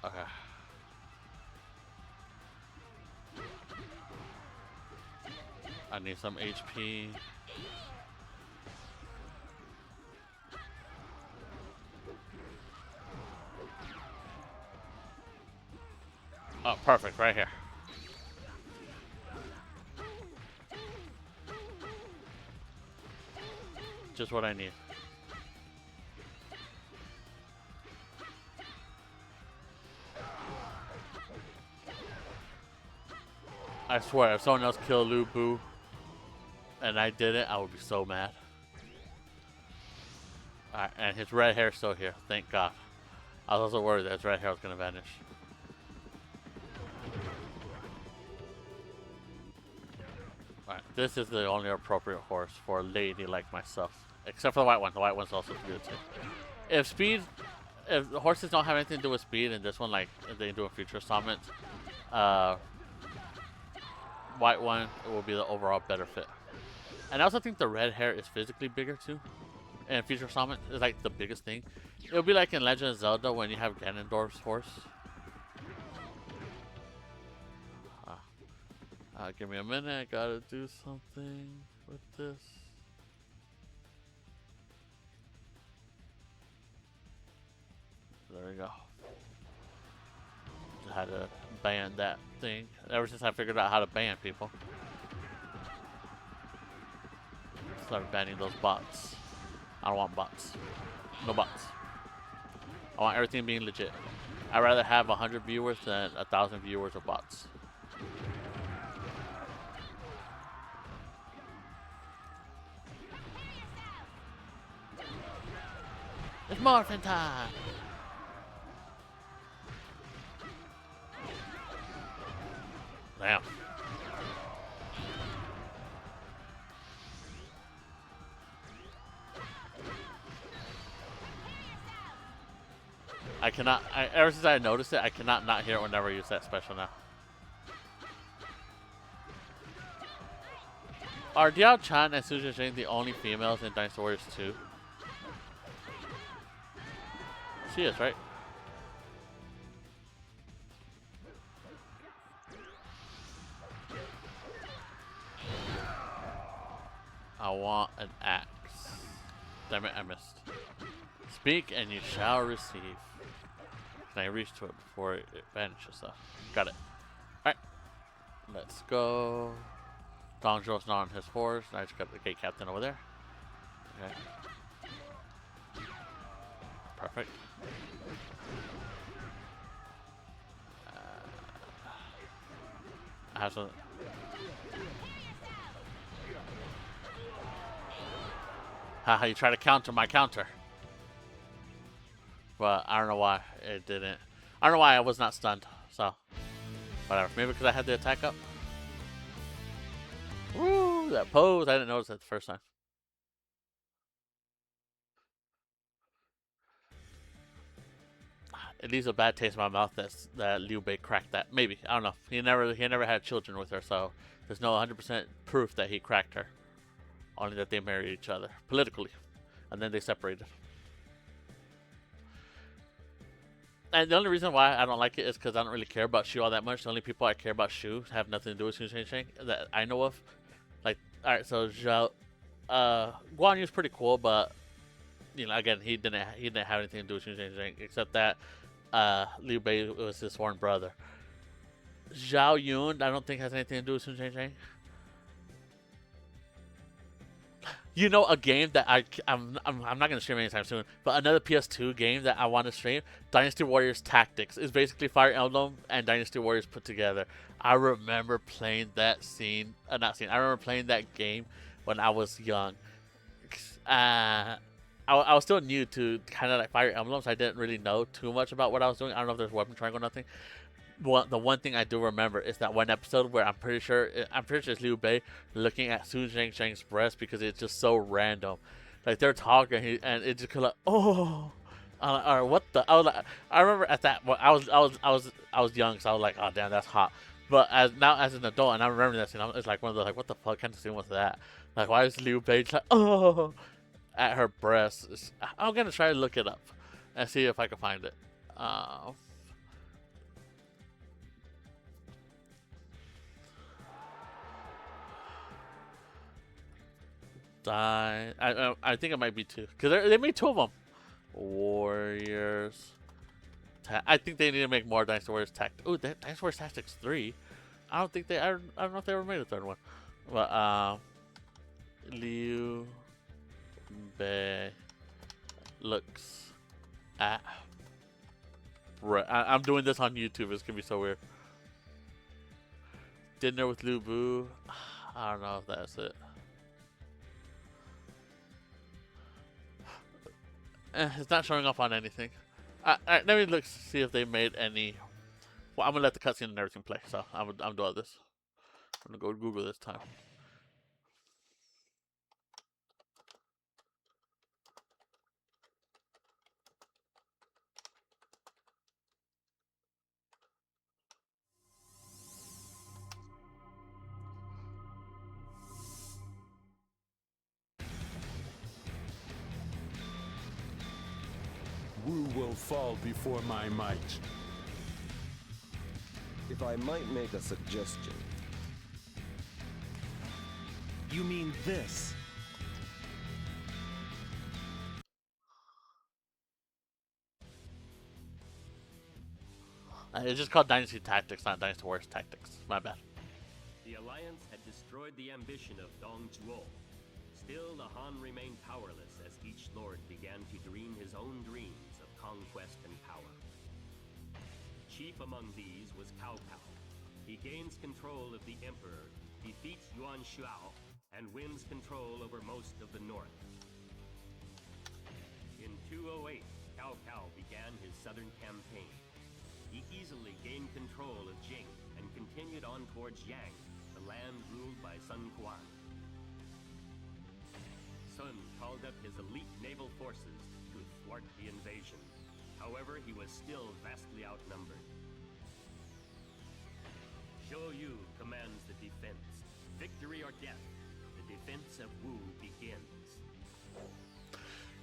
Okay. I need some HP. Oh, perfect, right here. Just what I need. I swear, if someone else killed Lu Bu and I didn't, I would be so mad. Alright, and his red hair's still here, thank God. I was also worried that his red hair was gonna vanish. Alright, this is the only appropriate horse for a lady like myself. Except for the white one. The white one's also good too. If the horses don't have anything to do with speed, and this one, like, if they do a future summons, white one, it will be the overall better fit. And I also think the red hair is physically bigger too. And future summon is like the biggest thing. It'll be like in Legend of Zelda when you have Ganondorf's horse. Give me a minute, I gotta do something with this. There we go. Just had to ban that thing. Ever since I figured out how to ban people. Start banning those bots. I don't want bots. No bots. I want everything being legit. I'd rather have 100 viewers than 1,000 viewers of bots. It's morphin' time! Damn. I cannot, ever since I noticed it, I cannot not hear it whenever I use that special now. Are Diao Chan and Su Zheng the only females in Dynasty Warriors 2? She is, right? want an axe. Damn it, I missed. Speak and you shall receive. Can I reach to it before it vanishes though? Got it. Alright. Let's go. Dongzhuo's not on his horse. I just got the gate captain over there. Okay. Perfect. I have some. Haha, you try to counter my counter. But I don't know why it didn't. I don't know why I was not stunned. So, whatever. Maybe because I had the attack up. Woo! That pose. I didn't notice that the first time. It leaves a bad taste in my mouth that Liu Bei cracked that. Maybe. I don't know. He never had children with her, so there's no 100% proof that he cracked her. Only that they married each other politically, and then they separated. And the only reason why I don't like it is because I don't really care about Shu all that much. The only people I care about Shu have nothing to do with Shangxiang that I know of. Like, alright, so Zhao, Guan Yu's pretty cool, but you know, again, he didn't have anything to do with Shangxiang except that Liu Bei was his sworn brother. Zhao Yun, I don't think has anything to do with Shangxiang. You know, a game that I'm not gonna stream anytime soon, but another PS2 game that I want to stream, Dynasty Warriors Tactics, is basically Fire Emblem and Dynasty Warriors put together. I remember playing that I remember playing that game when I was young. I was still new to kind of like Fire Emblem, so I didn't really know too much about what I was doing. I don't know if there's weapon triangle or nothing. Well, the one thing I do remember is that one episode where I'm pretty sure it's Liu Bei looking at Su Zhangxiang's breast because it's just so random. Like they're talking and it just kind of like, oh, or what the? I remember at that. Well, I was young, so I was like, oh damn, that's hot. But as an adult, and I remember that scene, it's like one of those like, what the fuck kind of scene was that? Like, why is Liu Bei just like, oh, at her breast? I'm gonna try to look it up and see if I can find it. I think it might be two because they made two of them. Warriors. I think they need to make more Dynasty Warriors Tactics. Oh, Dynasty Warriors Tactics 3. I don't know if they ever made a third one. But Liu Bei looks at. I'm doing this on YouTube. It's gonna be so weird. Dinner with Lu Bu. I don't know if that's it. It's not showing up on anything. Let me look see if they made any. Well, I'm gonna let the cutscene and everything play. So I'm doing this. I'm gonna go to Google this time. Wu will fall before my might. If I might make a suggestion. You mean this? It's just called Dynasty Tactics, not Dynasty Warriors Tactics. My bad. The Alliance had destroyed the ambition of Dongzhuo. Still, the Han remained powerless as each lord began to dream his own dreams of conquest and power. Chief among these was Cao Cao. He gains control of the Emperor, defeats Yuan Shuao, and wins control over most of the north. In 208, Cao Cao began his southern campaign. He easily gained control of Jing and continued on towards Yang, the land ruled by Sun Quan. Sun called up his elite naval forces to thwart the invasion. However, he was still vastly outnumbered. Zhou Yu commands the defense. Victory or death, the defense of Wu begins.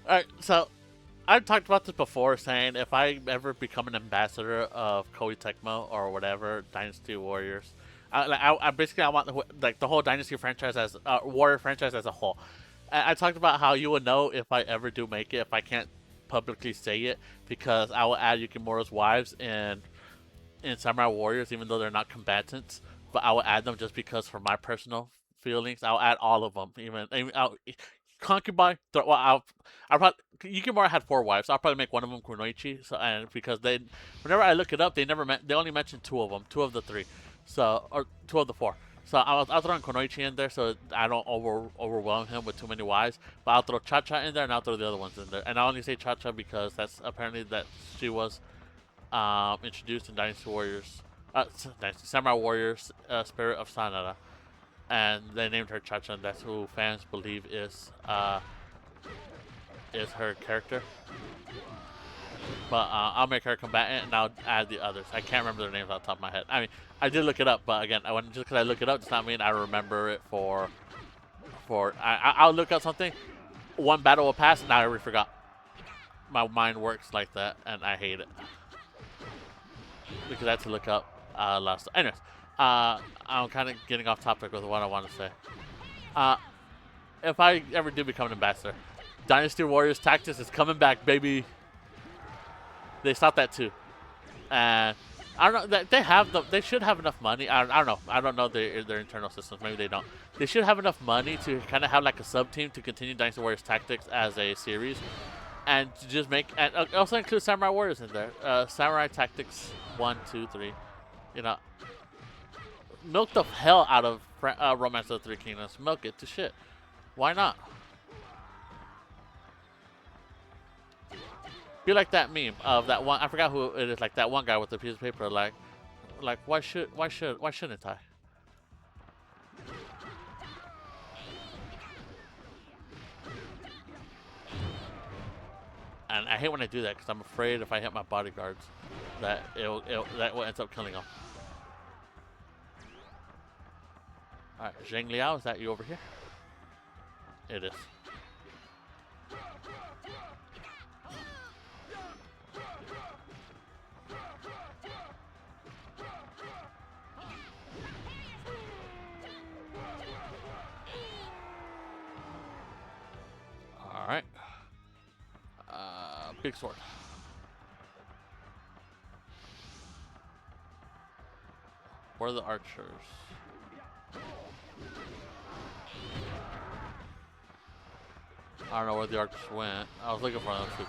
Alright, so I've talked about this before, saying if I ever become an ambassador of Koei Tecmo or whatever, Dynasty Warriors, I basically I want the whole Dynasty franchise as Warrior franchise as a whole. I talked about how you would know if I ever do make it if I can't publicly say it because I will add Yukimura's wives in Samurai Warriors, even though they're not combatants. But I will add them just because, for my personal feelings, I'll add all of them. Even concubine. I probably Yukimura had 4 wives. I'll probably make one of them Kunoichi. So and because whenever I look it up, they only mentioned 2 of them, 2 of the 3, so or 2 of the 4. So I'll throw in Konoichi in there so I don't overwhelm him with too many wives. But I'll throw Cha Cha in there and I'll throw the other ones in there. And I only say Cha Cha because that's apparently that she was introduced in Dynasty Warriors, Samurai Warriors, Spirit of Sanada, and they named her Cha Cha, and that's who fans believe is her character. But I'll make her a combatant, and I'll add the others. I can't remember their names off the top of my head. I mean, I did look it up, but again, just because I look it up does not mean I remember it I'll look up something, one battle will pass, and I already forgot. My mind works like that, and I hate it because I had to look up last. Anyways, I'm kind of getting off topic with what I want to say. If I ever do become an ambassador, Dynasty Warriors Tactics is coming back, baby. They stopped that too, and I don't know. They should have enough money. I don't know. I don't know their internal systems. Maybe they don't. They should have enough money to kind of have like a sub team to continue Dynasty Warriors Tactics as a series, and to just make and also include Samurai Warriors in there. Samurai Tactics 1, 2, 3. You know, milk the hell out of Romance of the Three Kingdoms. Milk it to shit. Why not? Be like that meme of that one. I forgot who it is. Like that one guy with the piece of paper. Like why shouldn't I? And I hate when I do that because I'm afraid if I hit my bodyguards, that that will end up killing them. All right, Zheng Liao, is that you over here? It is. All right. Big sword. Where are the archers? I don't know where the archers went. I was looking for them too.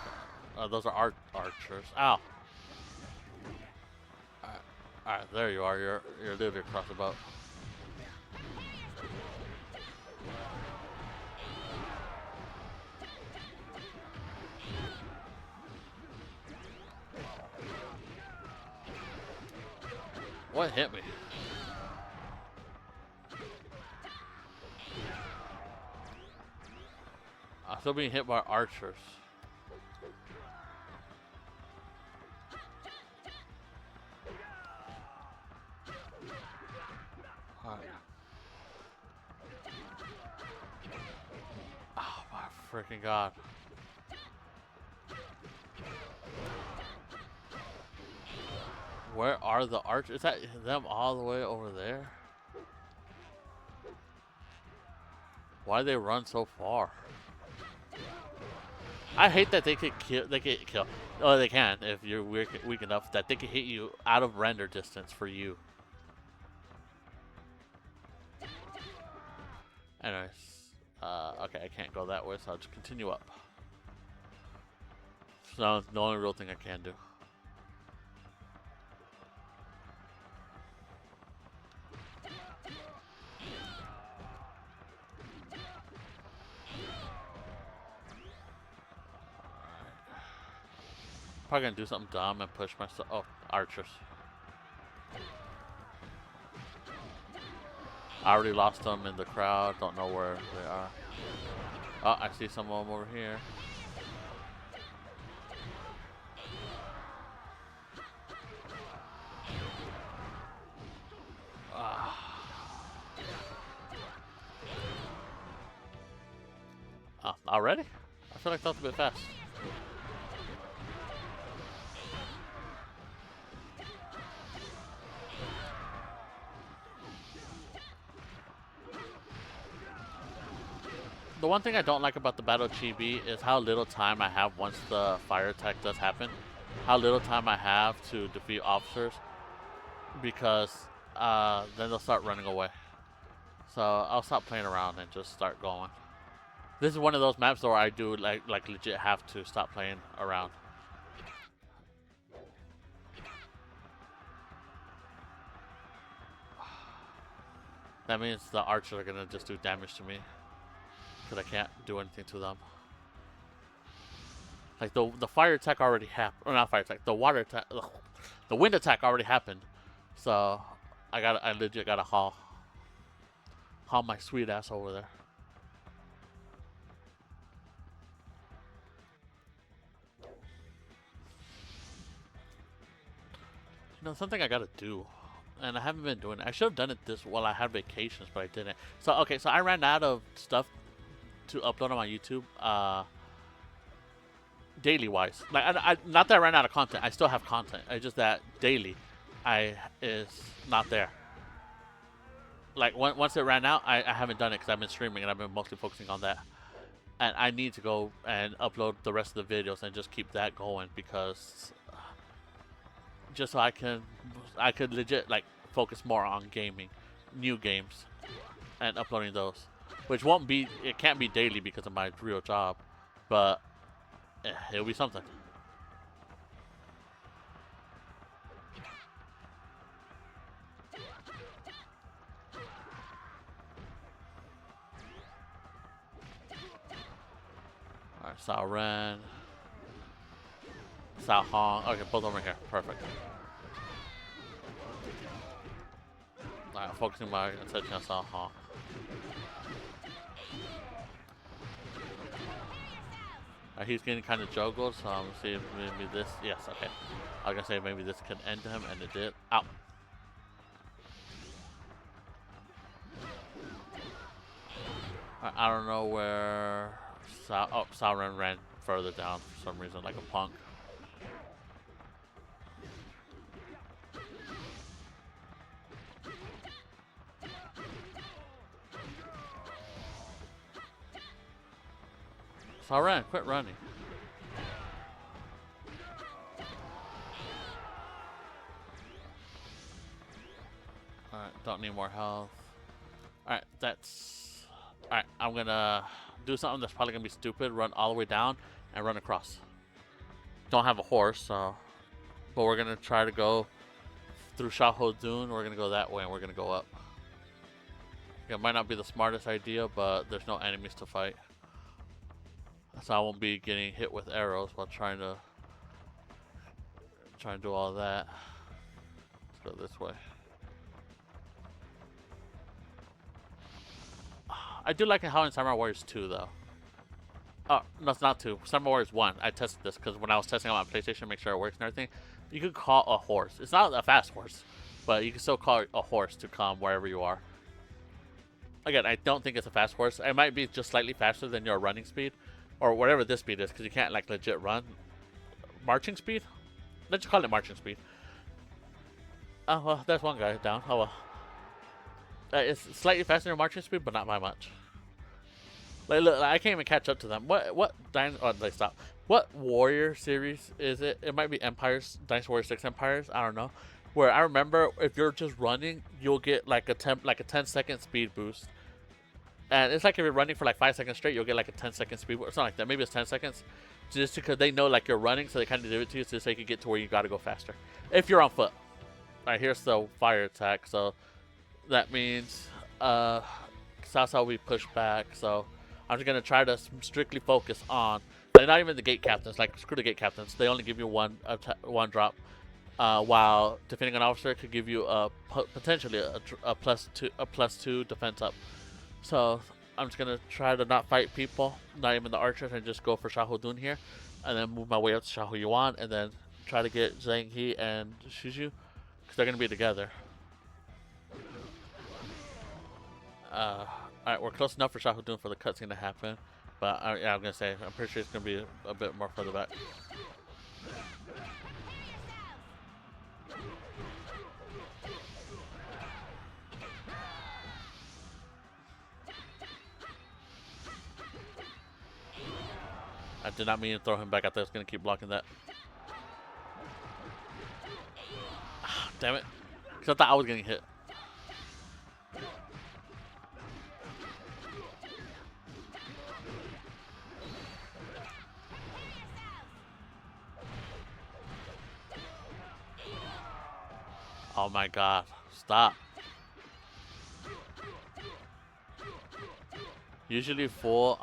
Those are archers. Ow. Alright, there you are. You're literally across the boat. What hit me? I'm still being hit by archers. Alright. Oh my freaking god. Where are the archers? Is that them all the way over there? Why do they run so far? I hate that they could kill. They can kill. Oh, they can if you're weak enough that they can hit you out of render distance for you. Anyways, okay, I can't go that way, so I'll just continue up. So the only real thing I can do. Probably gonna do something dumb and push myself. Oh, archers. I already lost them in the crowd. Don't know where they are. Oh, I see some of them over here. Oh, already? I feel like that was a bit fast. The one thing I don't like about the Battle Chibi is how little time I have once the fire attack does happen. How little time I have to defeat officers, because then they'll start running away. So I'll stop playing around and just start going. This is one of those maps where I do like legit have to stop playing around. That means the archers are gonna just do damage to me, because I can't do anything to them. Like the fire attack already happened, or not fire attack, the water attack, the wind attack already happened. So I legit gotta haul my sweet ass over there. You know, something I gotta do, and I haven't been doing it. I should have done it this while I had vacations, but I didn't. So okay, so I ran out of stuff to upload on my YouTube, daily wise. Like I not that I ran out of content. I still have content. It's just that daily, is not there. Like once it ran out, I haven't done it because I've been streaming and I've been mostly focusing on that. And I need to go and upload the rest of the videos and just keep that going, because just so I could legit like focus more on gaming, new games, and uploading those, which it can't be daily because of my real job, but it'll be something. Alright, Sao Ren, Sao Hong. Okay, both over here. Perfect. Alright, focusing my attention on Sao Hong. He's getting kind of juggled, so I'm gonna see if maybe this. Yes, okay. I was gonna say maybe this can end him, and it did. Ow. I don't know where Sao Ren ran further down for some reason, like a punk. Sao Ren, quit running. Alright, don't need more health. Alright, that's... Alright, I'm gonna do something that's probably gonna be stupid. Run all the way down and run across. Don't have a horse, so... But we're gonna try to go through Shaho Dune. We're gonna go that way and we're gonna go up. It might not be the smartest idea, but there's no enemies to fight. So I won't be getting hit with arrows while trying to do all that. Let's go this way. I do like how in Samurai Warriors 2 though. Oh, no, it's not 2. Samurai Warriors 1. I tested this because when I was testing on my PlayStation, make sure it works and everything. You could call a horse. It's not a fast horse, but you can still call a horse to come wherever you are. Again, I don't think it's a fast horse. It might be just slightly faster than your running speed. Or whatever this speed is, because you can't like legit run. Marching speed? Let's just call it marching speed. Oh well, there's one guy down. Oh well. It's slightly faster than marching speed, but not by much. Like, look, I can't even catch up to them. What stop. What warrior series is it? It might be Empires, Dynasty Warrior 6 Empires. I don't know. Where I remember if you're just running, you'll get like a 10-second speed boost. And it's like if you're running for like 5 seconds straight, you'll get like a 10-second speed boost. Or something like that. Maybe it's 10 seconds. Just because they know like you're running, so they kind of do it to you so they can get to where you gotta go faster. If you're on foot. Alright, here's the fire attack. So that means Sao will be pushed back. So I'm just gonna try to strictly focus on, like, not even the gate captains. Like, screw the gate captains. They only give you one drop. While defending an officer could give you potentially a +2 defense up. So I'm just gonna try to not fight people, not even the archers, and just go for Shaho Dun here, and then move my way up to Shaho Yuan, and then try to get Zhang He and Shiju, because they're gonna be together. Alright, we're close enough for Shaho Dun for the cutscene to happen, but yeah, I'm gonna say I'm pretty sure it's gonna be a bit more further back. I did not mean to throw him back. I thought I was going to keep blocking that. Ah, damn it. Because I thought I was getting hit. Oh my god. Stop. Usually full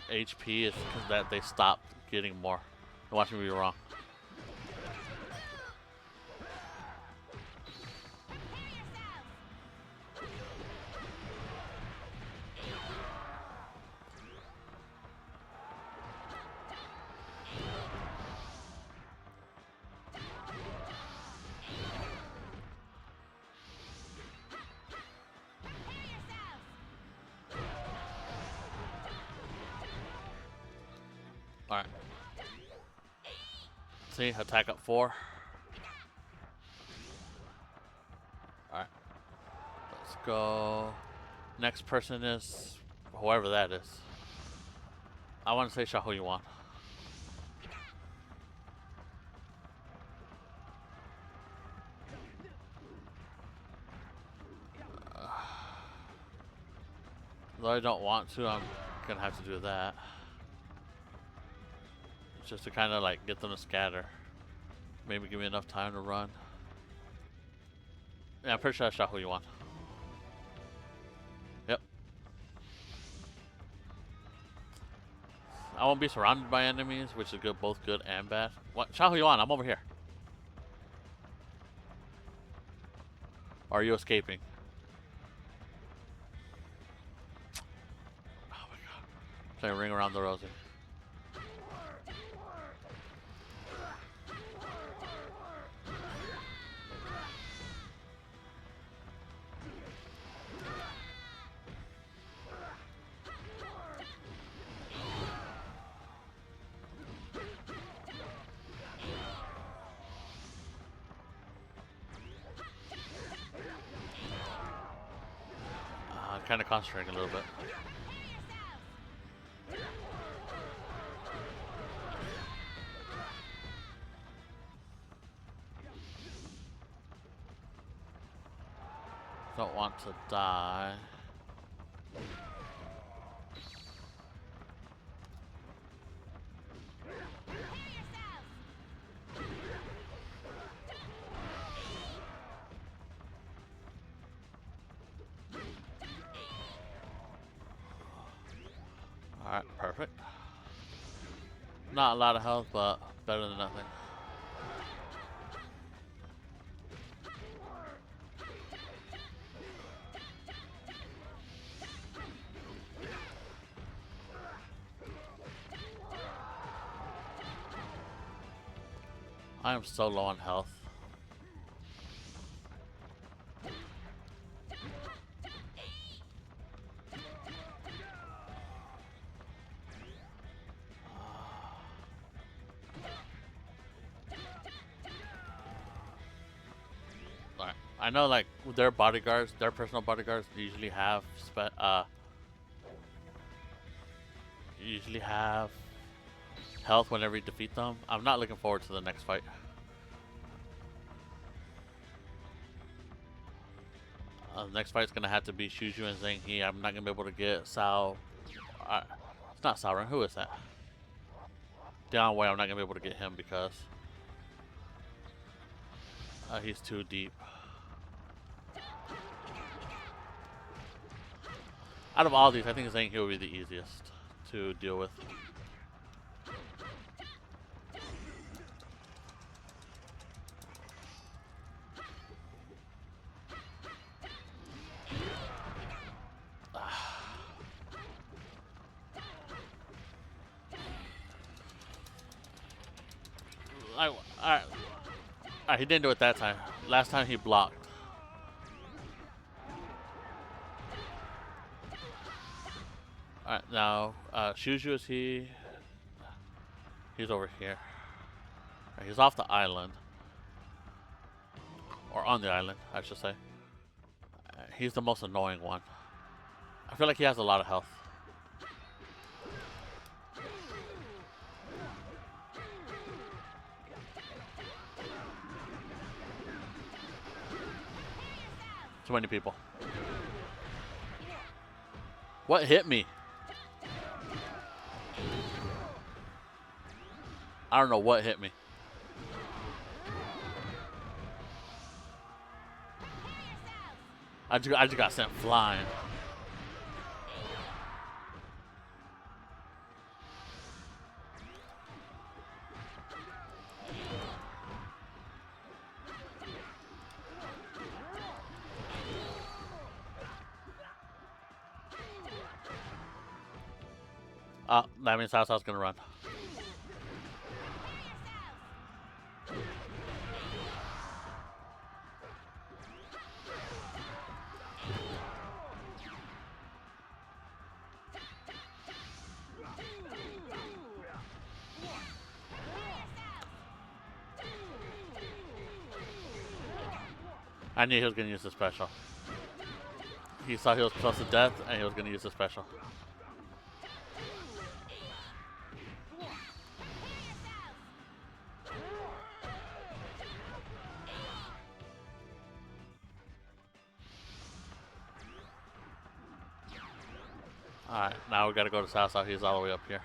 HP is because that they stop getting more. Watch me be wrong. Alright. See, attack up 4. Alright. Let's go. Next person is whoever that is. I want to say Xiahou Yuan. Though I don't want to, I'm gonna have to do that. Just to kind of like get them to scatter. Maybe give me enough time to run. Yeah, I'm pretty sure that's Xiahou Yuan. Yep. I won't be surrounded by enemies, which is good, both good and bad. What? Xiahou Yuan, I'm over here. Or are you escaping? Oh my god. Playing Ring Around the Rosie. Kind of concentrating a little bit. Don't want to die. Alright, perfect. Not a lot of health, but better than nothing. I am so low on health. I know, like, their bodyguards, their personal bodyguards usually have health whenever you defeat them. I'm not looking forward to the next fight. The next fight's gonna have to be Musou and Zhang He. I'm not gonna be able to get Sao. It's not Sao Ren. Who is that? Down way. I'm not gonna be able to get him because he's too deep. Out of all these, I think Zhang He will be the easiest to deal with. Alright, he didn't do it that time. Last time he blocked. Alright, now, Musou is he? He's over here. Right, he's off the island. Or on the island, I should say. He's the most annoying one. I feel like he has a lot of health. Too many people. What hit me? I don't know what hit me. I just got sent flying. That means South's gonna run. I knew he was gonna use the special. He saw he was close to death, and he was gonna use the special. Alright, now we gotta go to South. He's all the way up here.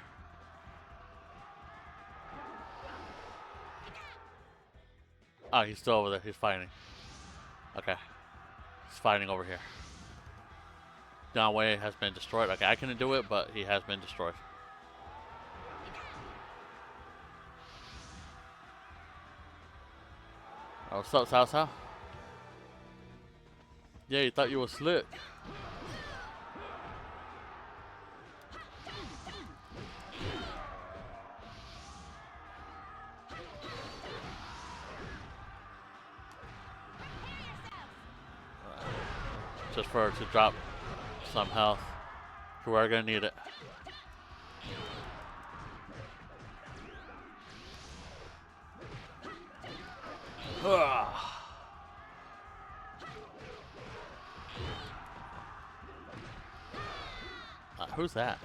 Oh, he's still over there. He's fighting. Okay. He's fighting over here. John Way has been destroyed. Okay, I couldn't do it, but he has been destroyed. Oh, what's up, South South? Yeah, you thought you were slick. Just for her to drop some health. We're gonna need it. Who's that?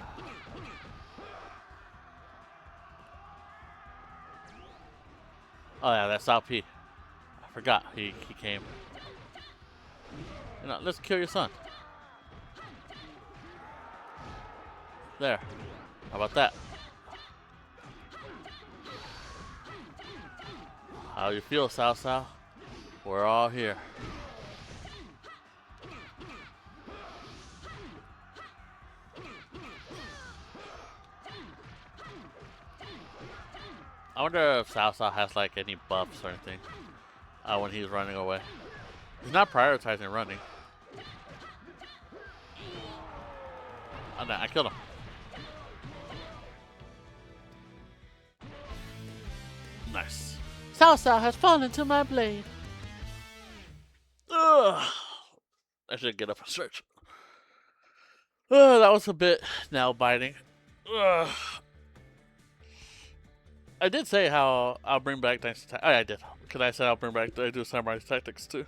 Oh yeah, that's South P. I forgot he came. You know, let's kill your son. There. How about that? How you feel, South South? We're all here. I wonder if South South has like any buffs or anything when he's running away. He's not prioritizing running. Oh, no, I killed him. Nice. South South has fallen to my blade. Ugh. I should get up and search. That was a bit nail biting. Ugh. I did say how I'll bring back Dynasty Tactics. Oh, yeah, I did. Because I said I'll bring back, I do Samurai Tactics too.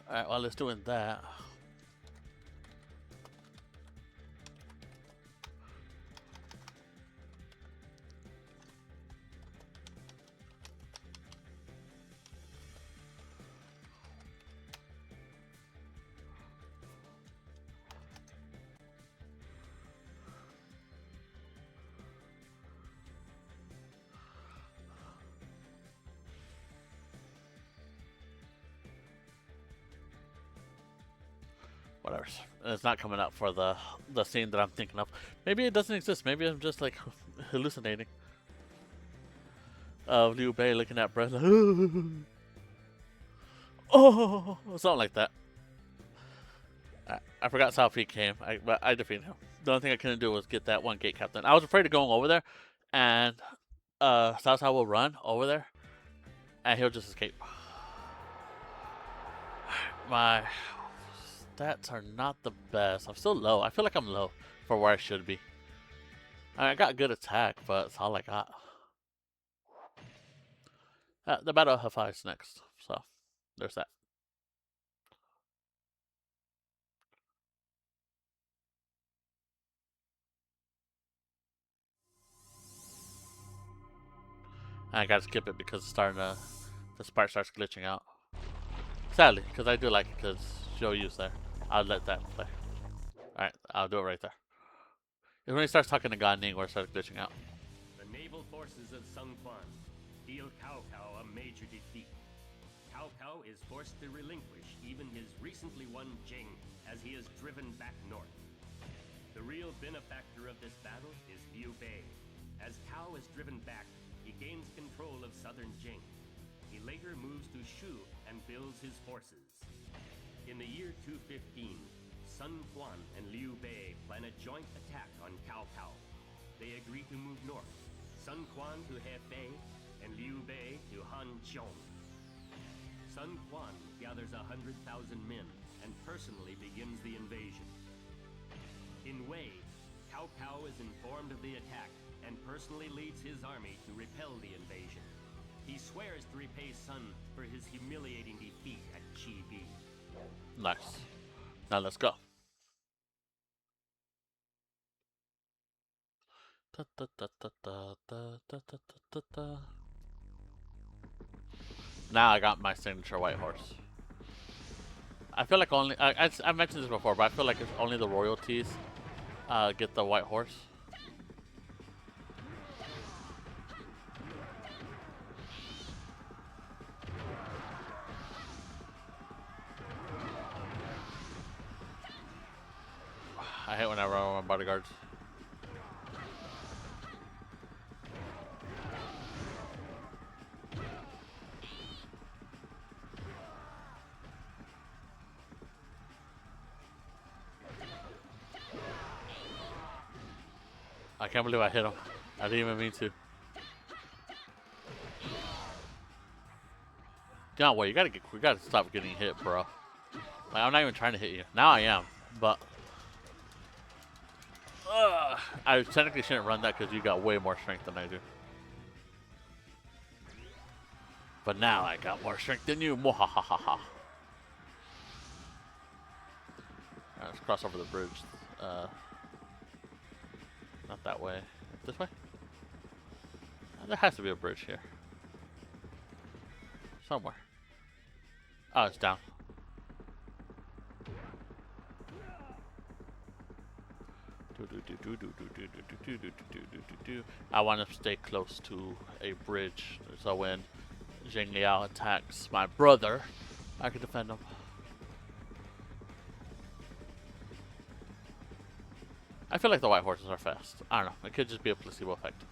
Alright, while it's doing that. Whatever. It's not coming up for the scene that I'm thinking of. Maybe it doesn't exist. Maybe I'm just like hallucinating. Of Liu Bei looking at Brett like, oh, something like that. I forgot South Peak came, but I defeated him. The only thing I couldn't do was get that one gate captain. I was afraid of going over there, and South South will run over there, and he'll just escape. My stats are not the best. I'm still low. I feel like I'm low for where I should be. I got good attack, but it's all I got. The Battle of Hafai is next, so there's that. I gotta skip it because it's starting to, the spark starts glitching out. Sadly, because I do like it because Shoyu's there. I'll let that play. Alright, I'll do it right there. It's when he starts talking to God Ning where it starts glitching out. The naval forces of Sun Quan deal Cao Cao a major defeat. Cao Cao is forced to relinquish even his recently won Jing as he is driven back north. The real benefactor of this battle is Liu Bei. As Cao is driven back, he gains control of southern Jing. He later moves to Shu and builds his forces. In the year 215, Sun Quan and Liu Bei plan a joint attack on Cao Cao. They agree to move north, Sun Quan to Hefei and Liu Bei to Hanqiong. Sun Quan gathers 100,000 men and personally begins the invasion. In Wei, Cao Cao is informed of the attack and personally leads his army to repel the invasion. He swears to repay Sun for his humiliating defeat at Chi Bi. Nice. Now let's go. Now I got my signature white horse. I feel like only I mentioned this before, but I feel like it's only the royalties get the white horse. I hate when I run with my bodyguards. I can't believe I hit him. I didn't even mean to. John, wait, we gotta stop getting hit, bro. Like, I'm not even trying to hit you. Now I am, but I technically shouldn't run that because you got way more strength than I do. But now I got more strength than you. Mwahahaha. Alright, let's cross over the bridge. Not that way. This way? There has to be a bridge here. Somewhere. Oh, it's down. I want to stay close to a bridge so when Zheng Liao attacks my brother, I can defend him. I feel like the white horses are fast. I don't know. It could just be a placebo effect.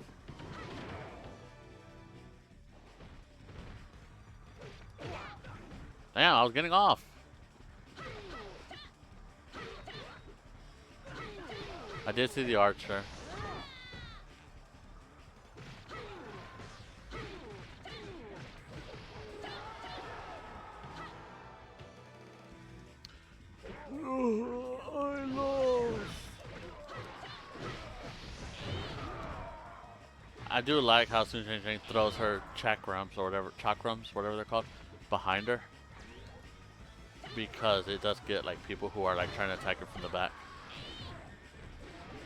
Damn, I was getting off. I did see the archer. I lost. I do like how Sun Shangxiang throws her chakrams or whatever they're called, behind her. Because it does get like people who are like trying to attack her from the back.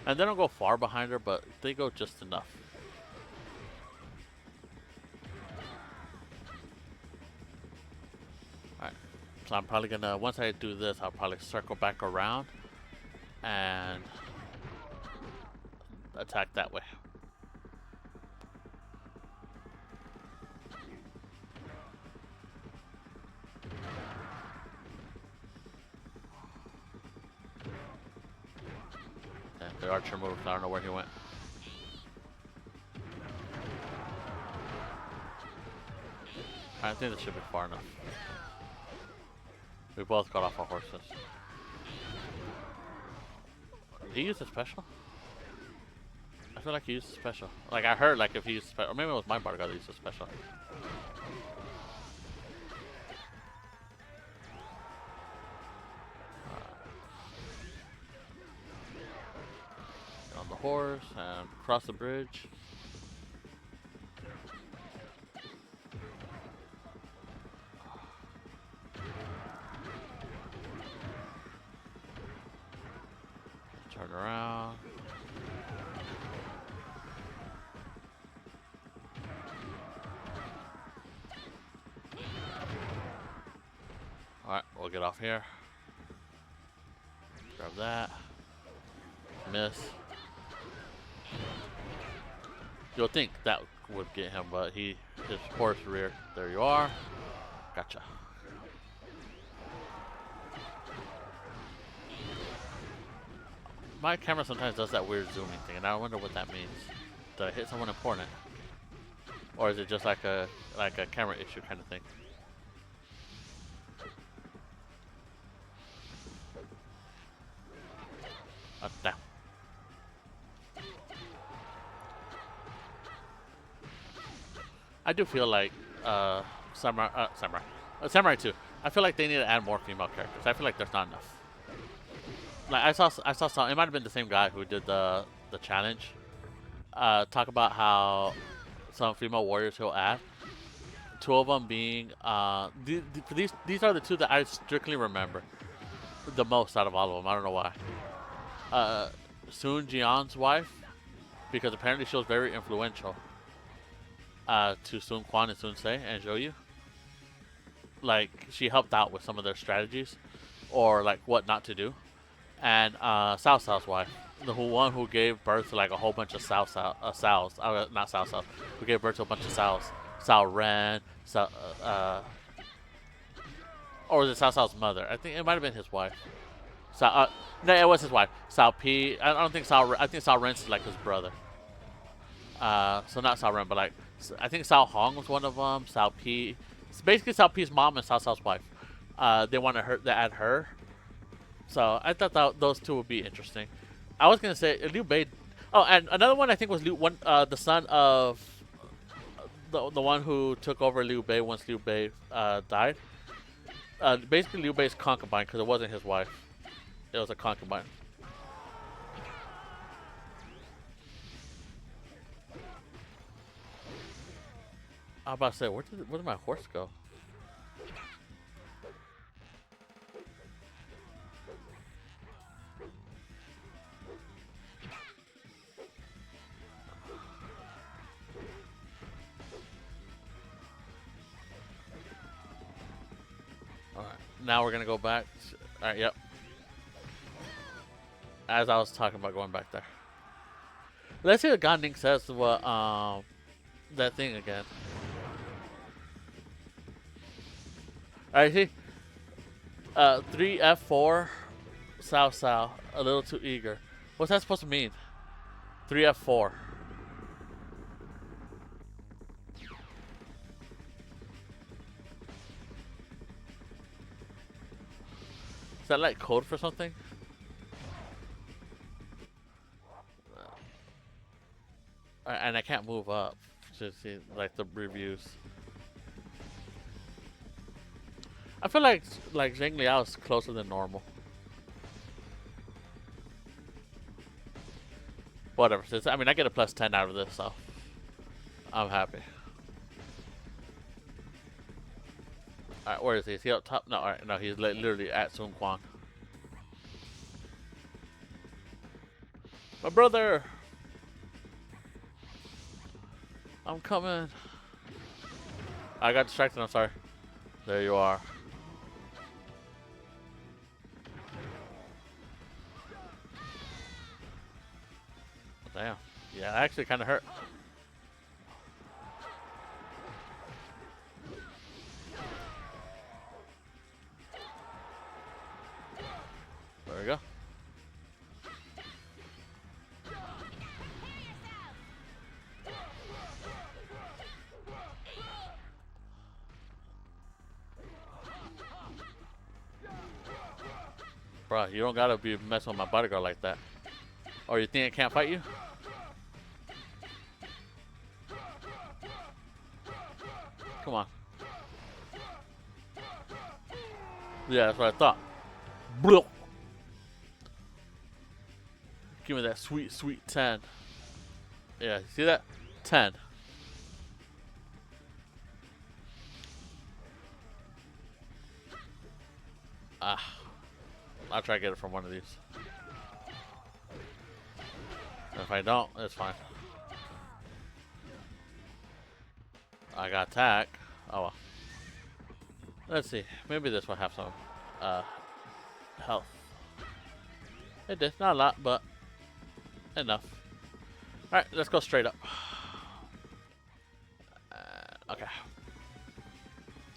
And they don't go far behind her, but they go just enough. Alright. So I'm probably gonna, once I do this, I'll probably circle back around and attack that way. The archer moved. I don't know where he went. I think this should be far enough. We both got off our horses. Did he use a special? I feel like he used a special. Like I heard like if he used a special. Or maybe it was my bodyguard that used a special. Horse and cross the bridge. Turn around. get off here. Grab that. Miss. You'll think that would get him, but his horse reared. There you are. Gotcha. My camera sometimes does that weird zooming thing, and I wonder what that means. Did I hit someone important? Or is it just like a camera issue kind of thing? Down. I do feel like Samurai 2. I feel like they need to add more female characters. I feel like there's not enough. Like I saw some. It might have been the same guy who did the challenge. Talk about how some female warriors he'll add. Two of them being these are the two that I strictly remember the most out of all of them. I don't know why. Sun Jian's wife, because apparently she was very influential to Sun Quan and Sun Se and Zhou. Like she helped out with some of their strategies or like what not to do. And Cao Cao's wife, the one who gave birth to like a whole bunch of Cao's, not Cao Cao, who gave birth to a bunch of Cao's, Cao Ren, or was it Cao Cao's mother? I think it might have been his wife. No, it was his wife. Cao Pi. I don't think Cao. I think Cao Ren is like his brother. So not Cao Ren, but like I think Cao Hong was one of them. Cao Pi. It's basically Cao Pi's mom and Cao Cao's wife. They wanted her to add her. So I thought that those two would be interesting. I was gonna say Liu Bei. Oh, and another one I think was the son of the one who took over Liu Bei once Liu Bei died. Basically Liu Bei's concubine, because it wasn't his wife. It was a concubine. I was about to say, where did my horse go? Alright, now we're gonna go back. Alright, yep. As I was talking about going back there. Let's see what Ganding says to what that thing again. Alright, see? 3F4 Cao Cao. A little too eager. What's that supposed to mean? 3F4. Is that like code for something? And I can't move up to see like the reviews. I feel like Zheng Liao is closer than normal. Whatever. I mean, I get a plus 10 out of this, so I'm happy. Alright, where is he? Is he up top? No, alright, no, he's literally at Sun Quan. My brother! I'm coming. I got distracted, I'm sorry. There you are. Damn. Yeah, that actually kind of hurt. There we go. Bro, you don't gotta be messing with my bodyguard like that. Or you think I can't fight you? Come on. Yeah, that's what I thought. Bloop. Give me that sweet, sweet 10. Yeah, see that? 10. Ah. I'll try to get it from one of these. If I don't, it's fine. I got attack. Oh well. Let's see. Maybe this will have some. health. It did. Not a lot, but enough. Alright, let's go straight up. Okay.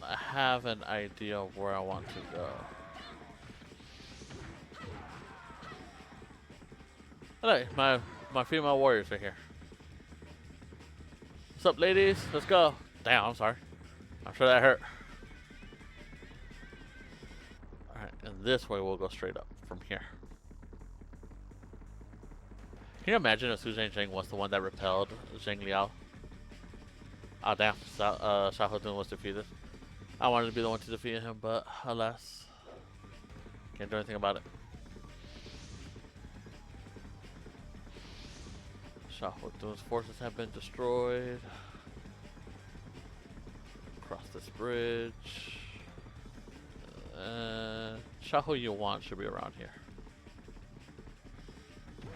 I have an idea of where I want to go. Hey, my female warriors are here. What's up, ladies? Let's go. Damn, I'm sorry. I'm sure that hurt. Alright, and this way we'll go straight up from here. Can you imagine if Su Shangxiang was the one that repelled Zheng Liao? Oh damn, Xiahou Dun was defeated. I wanted to be the one to defeat him, but alas, can't do anything about it. Xiahou Dun's forces have been destroyed. Cross this bridge. Xiahou Yuan should be around here.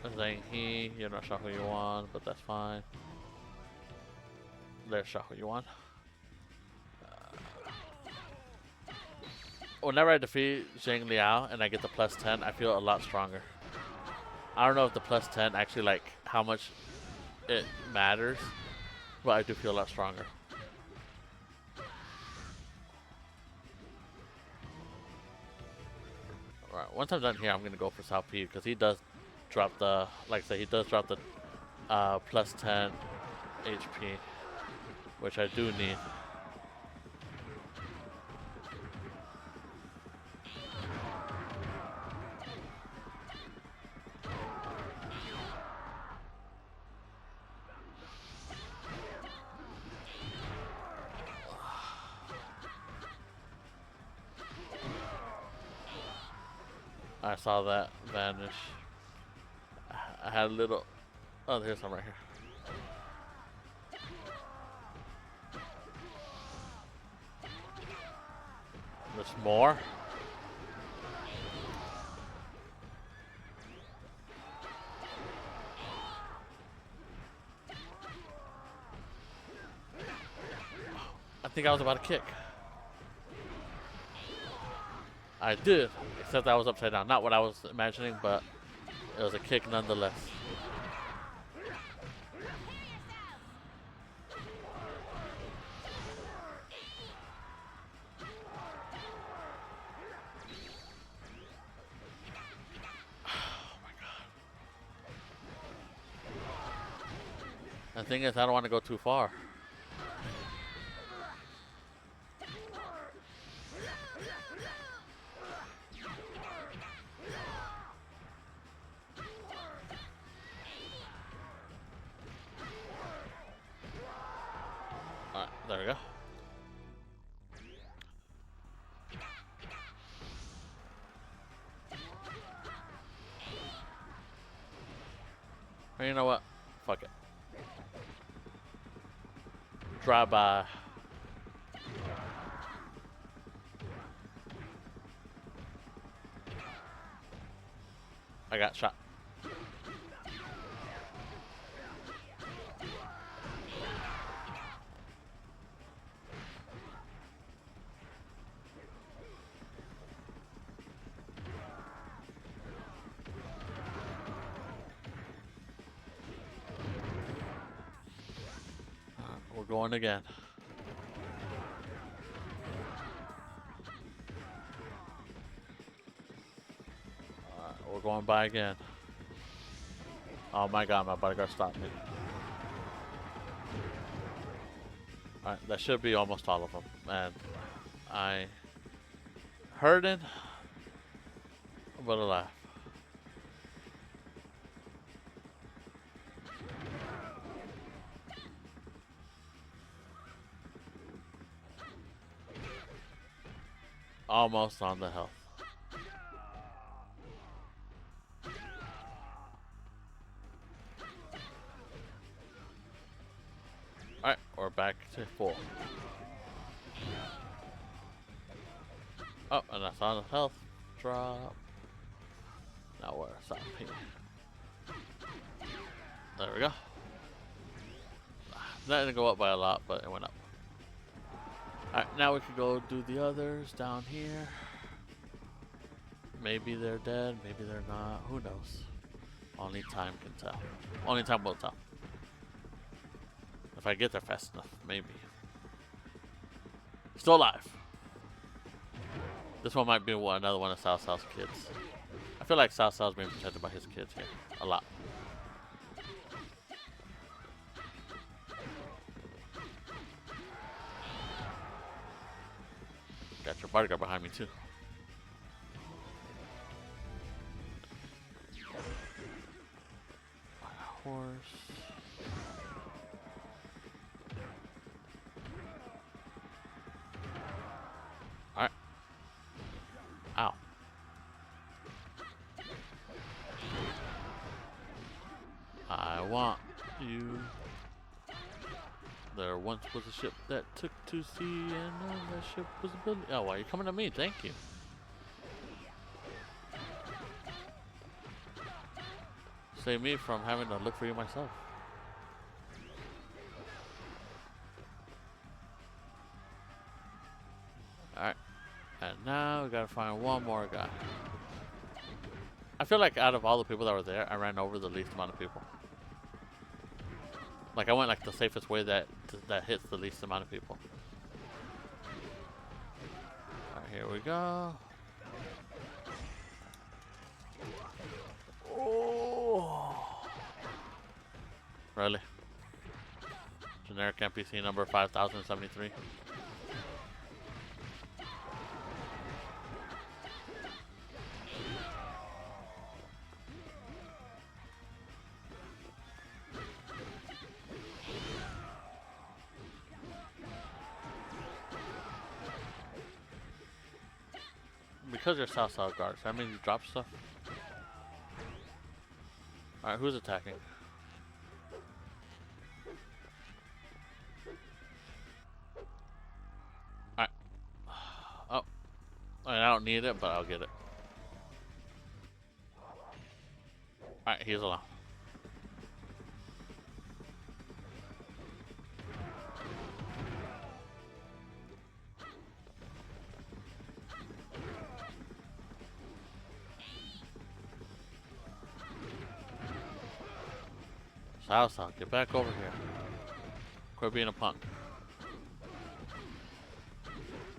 Zhang He, you're not Xiahou Yuan, but that's fine. There's Xiahou Yuan. Whenever I defeat Zheng Liao and I get the plus 10, I feel a lot stronger. I don't know if the plus 10 actually, like, how much it matters, but I do feel a lot stronger. Alright, once I'm done here, I'm going to go for South P because he does drop the, like I said, he does drop the plus 10 HP, which I do need. I saw that vanish. I had a little. Oh, there's some right here. There's more. I think I was about to kick. I did, except I was upside down. Not what I was imagining, but it was a kick nonetheless. Oh my god. The thing is, I don't want to go too far. There we go. You know what? Fuck it. Drive by. I got shot. We're going again. We're going by again. Oh my god, my bodyguard stopped me. Alright, that should be almost all of them. And I hurting, but alive. Almost on the health. Alright, we're back to full. Oh, and that's on the health drop. Now we're South P. There we go. That didn't go up by a lot, but it went up. Alright, now we can go do the others down here. Maybe they're dead, maybe they're not. Who knows? Only time can tell. Only time will tell. If I get there fast enough, maybe. Still alive. This one might be another one of Cao Cao's kids. I feel like Cao Cao's being protected by his kids here. A lot. Got your bodyguard behind me too. Horse. Alright. Ow. I want you. There once was a ship that took to sea, and that ship was a building. Oh, why are you coming to me? Thank you. Save me from having to look for you myself. Alright. And now we gotta find one more guy. I feel like out of all the people that were there, I ran over the least amount of people. Like I went like the safest way that hits the least amount of people. Alright, here we go. Oh. Really? Generic NPC number 5073. Because you're Cao Cao guards, that means you drop stuff. Alright, who's attacking? Alright. Oh. I don't need it, but I'll get it. Alright, he's alone. Cao Cao, get back over here. Quit being a punk.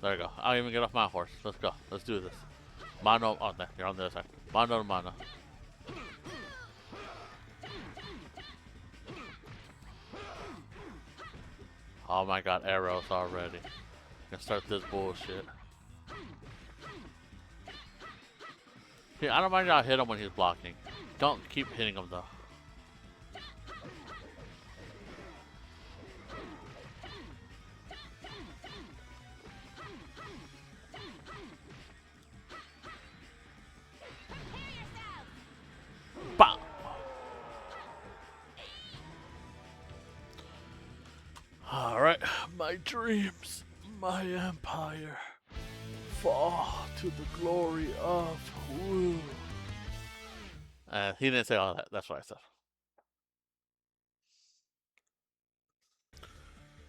There you go. I'll even get off my horse. Let's go. Let's do this. Mano. Oh, there. You're on the other side. Mano to mano. Oh my god, arrows already. Gonna start this bullshit. Yeah, I don't mind y'all hit him when he's blocking. Don't keep hitting him though. Alright, my dreams, my empire, fall to the glory of Wu. He didn't say all that, that's what I said.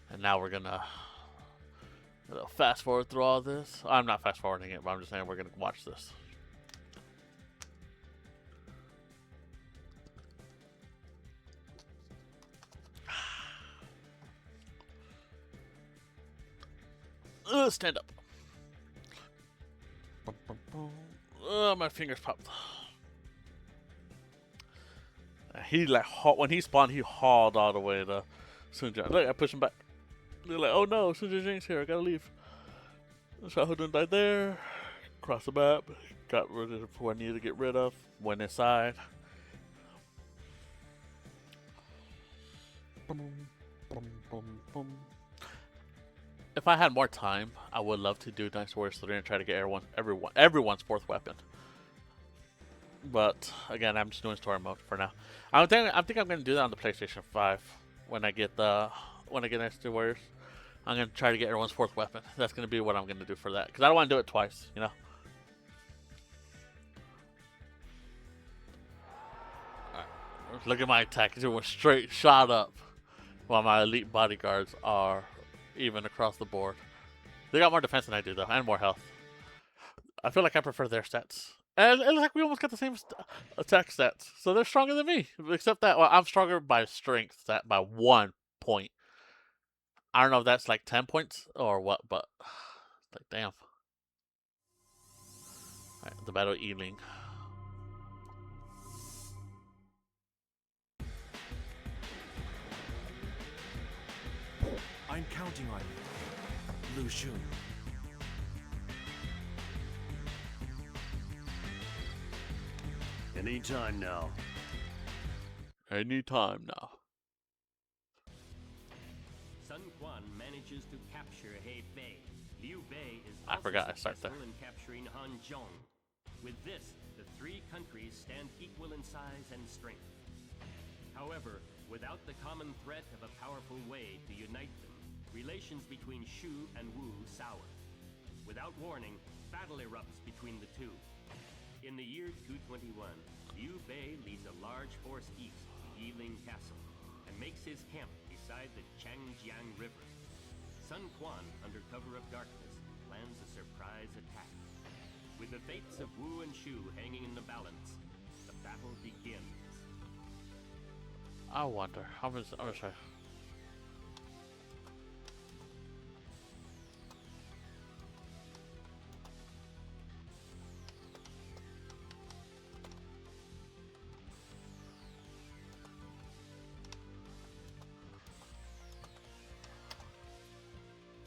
And now we're gonna fast forward through all this. I'm not fast forwarding it, but I'm just saying we're gonna watch this. Stand up. My fingers popped. He like when he spawned, he hauled all the way to Sun Jiang. Look, I pushed him back. They're like, oh no, Sun Jiang's here. I gotta leave. Xiahou died there. Cross the map. Got rid of who I needed to get rid of. Went inside. If I had more time, I would love to do Dynasty Warriors 3 and try to get everyone's fourth weapon. But again, I'm just doing story mode for now. I think I'm gonna do that on the PlayStation 5 when I get Dynasty Warriors. I'm gonna try to get everyone's fourth weapon. That's gonna be what I'm gonna do for that because I don't want to do it twice, you know. Right. Look at my attack; it went straight shot up, while my elite bodyguards are even across the board. They got more defense than I do though, and more health. I feel like I prefer their stats. And it looks like we almost got the same attack stats. So they're stronger than me. Except that, well, I'm stronger by strength stat by 1 point. I don't know if that's like 10 points or what, but like, damn. Alright, the battle Ealing. I'm counting on you, Lu Xun. Anytime now. Anytime now. Sun Quan manages to capture Hebei. Liu Bei is I also forgot I started successful there. in capturing Hanzhong. With this, the three countries stand equal in size and strength. However, without the common threat of a powerful way to unite them, relations between Shu and Wu sour. Without warning, battle erupts between the two. In the year 221, Liu Bei leads a large force east to Yiling Castle and makes his camp beside the Shangxiang River. Sun Quan, under cover of darkness, plans a surprise attack. With the fates of Wu and Shu hanging in the balance, the battle begins. I wonder. I'm gonna try.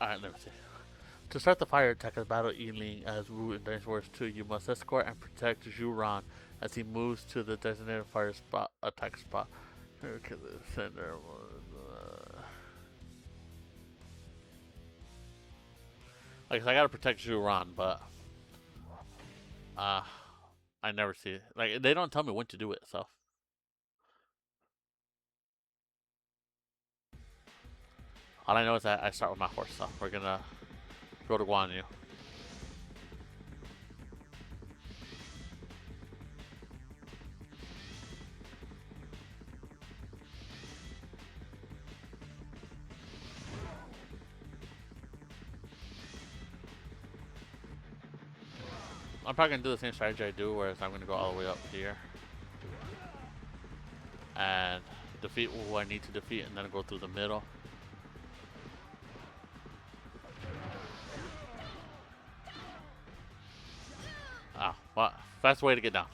Alright, let me see. To start the fire attack of Battle Ealing as Wu in Dynasty Warriors 2, you must escort and protect Zhu Ran as he moves to the designated fire spot attack spot. Okay, the center was, like, I gotta protect Zhu Ran, but I never see it. Like, they don't tell me when to do it, so. All I know is that I start with my horse, so we're gonna go to Guan Yu. I'm probably gonna do the same strategy I do, whereas I'm gonna go all the way up here and defeat who I need to defeat, and then go through the middle. Ah, well, fast way to get down.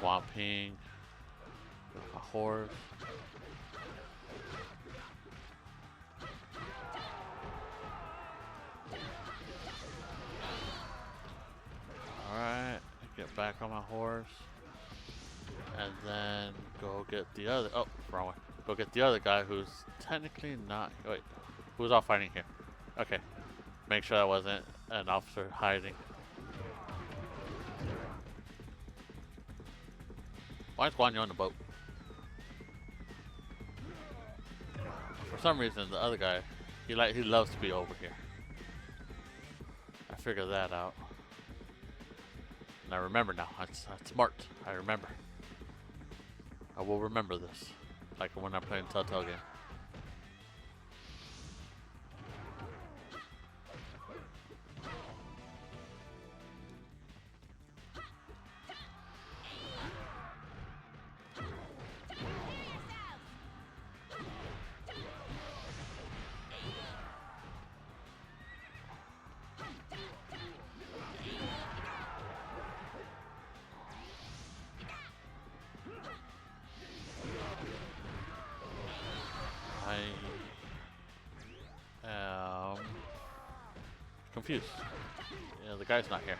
Guan Ping, a horse. Alright, get back on my horse. And then go get the other, oh, wrong way. Go get the other guy who's technically not, wait, who's all fighting here? Okay, make sure that wasn't an officer hiding. Why is Guan Yu on the boat? For some reason, the other guy, he loves to be over here. I figured that out. And I remember now. That's smart. I remember. I will remember this. Like when I'm playing Telltale game. I am confused. Yeah, the guy's not here.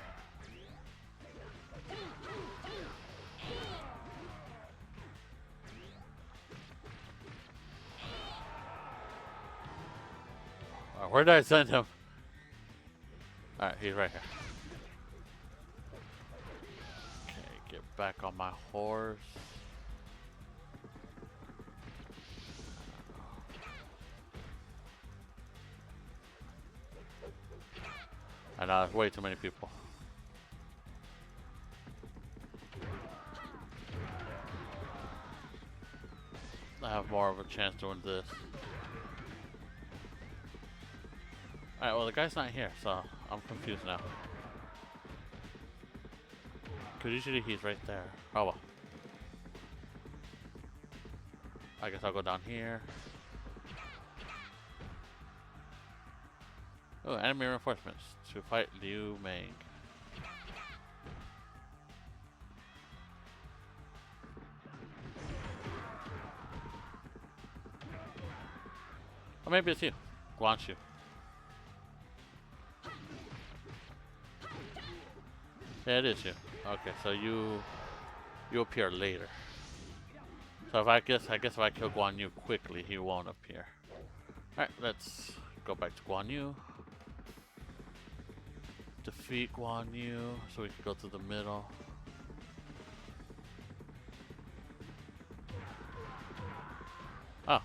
Where did I send him? Alright, he's right here. Okay, get back on my horse. I know, there's way too many people. I have more of a chance doing this. Alright, well the guy's not here, so I'm confused now. Cause usually he's right there. Oh well. I guess I'll go down here. Oh, enemy reinforcements to fight Liu Meng. Or maybe it's you, Guanshu. Yeah, it is you. Okay, so you appear later. So if I guess if I kill Guan Yu quickly, he won't appear. Alright, let's go back to Guan Yu. Defeat Guan Yu so we can go through the middle. Oh,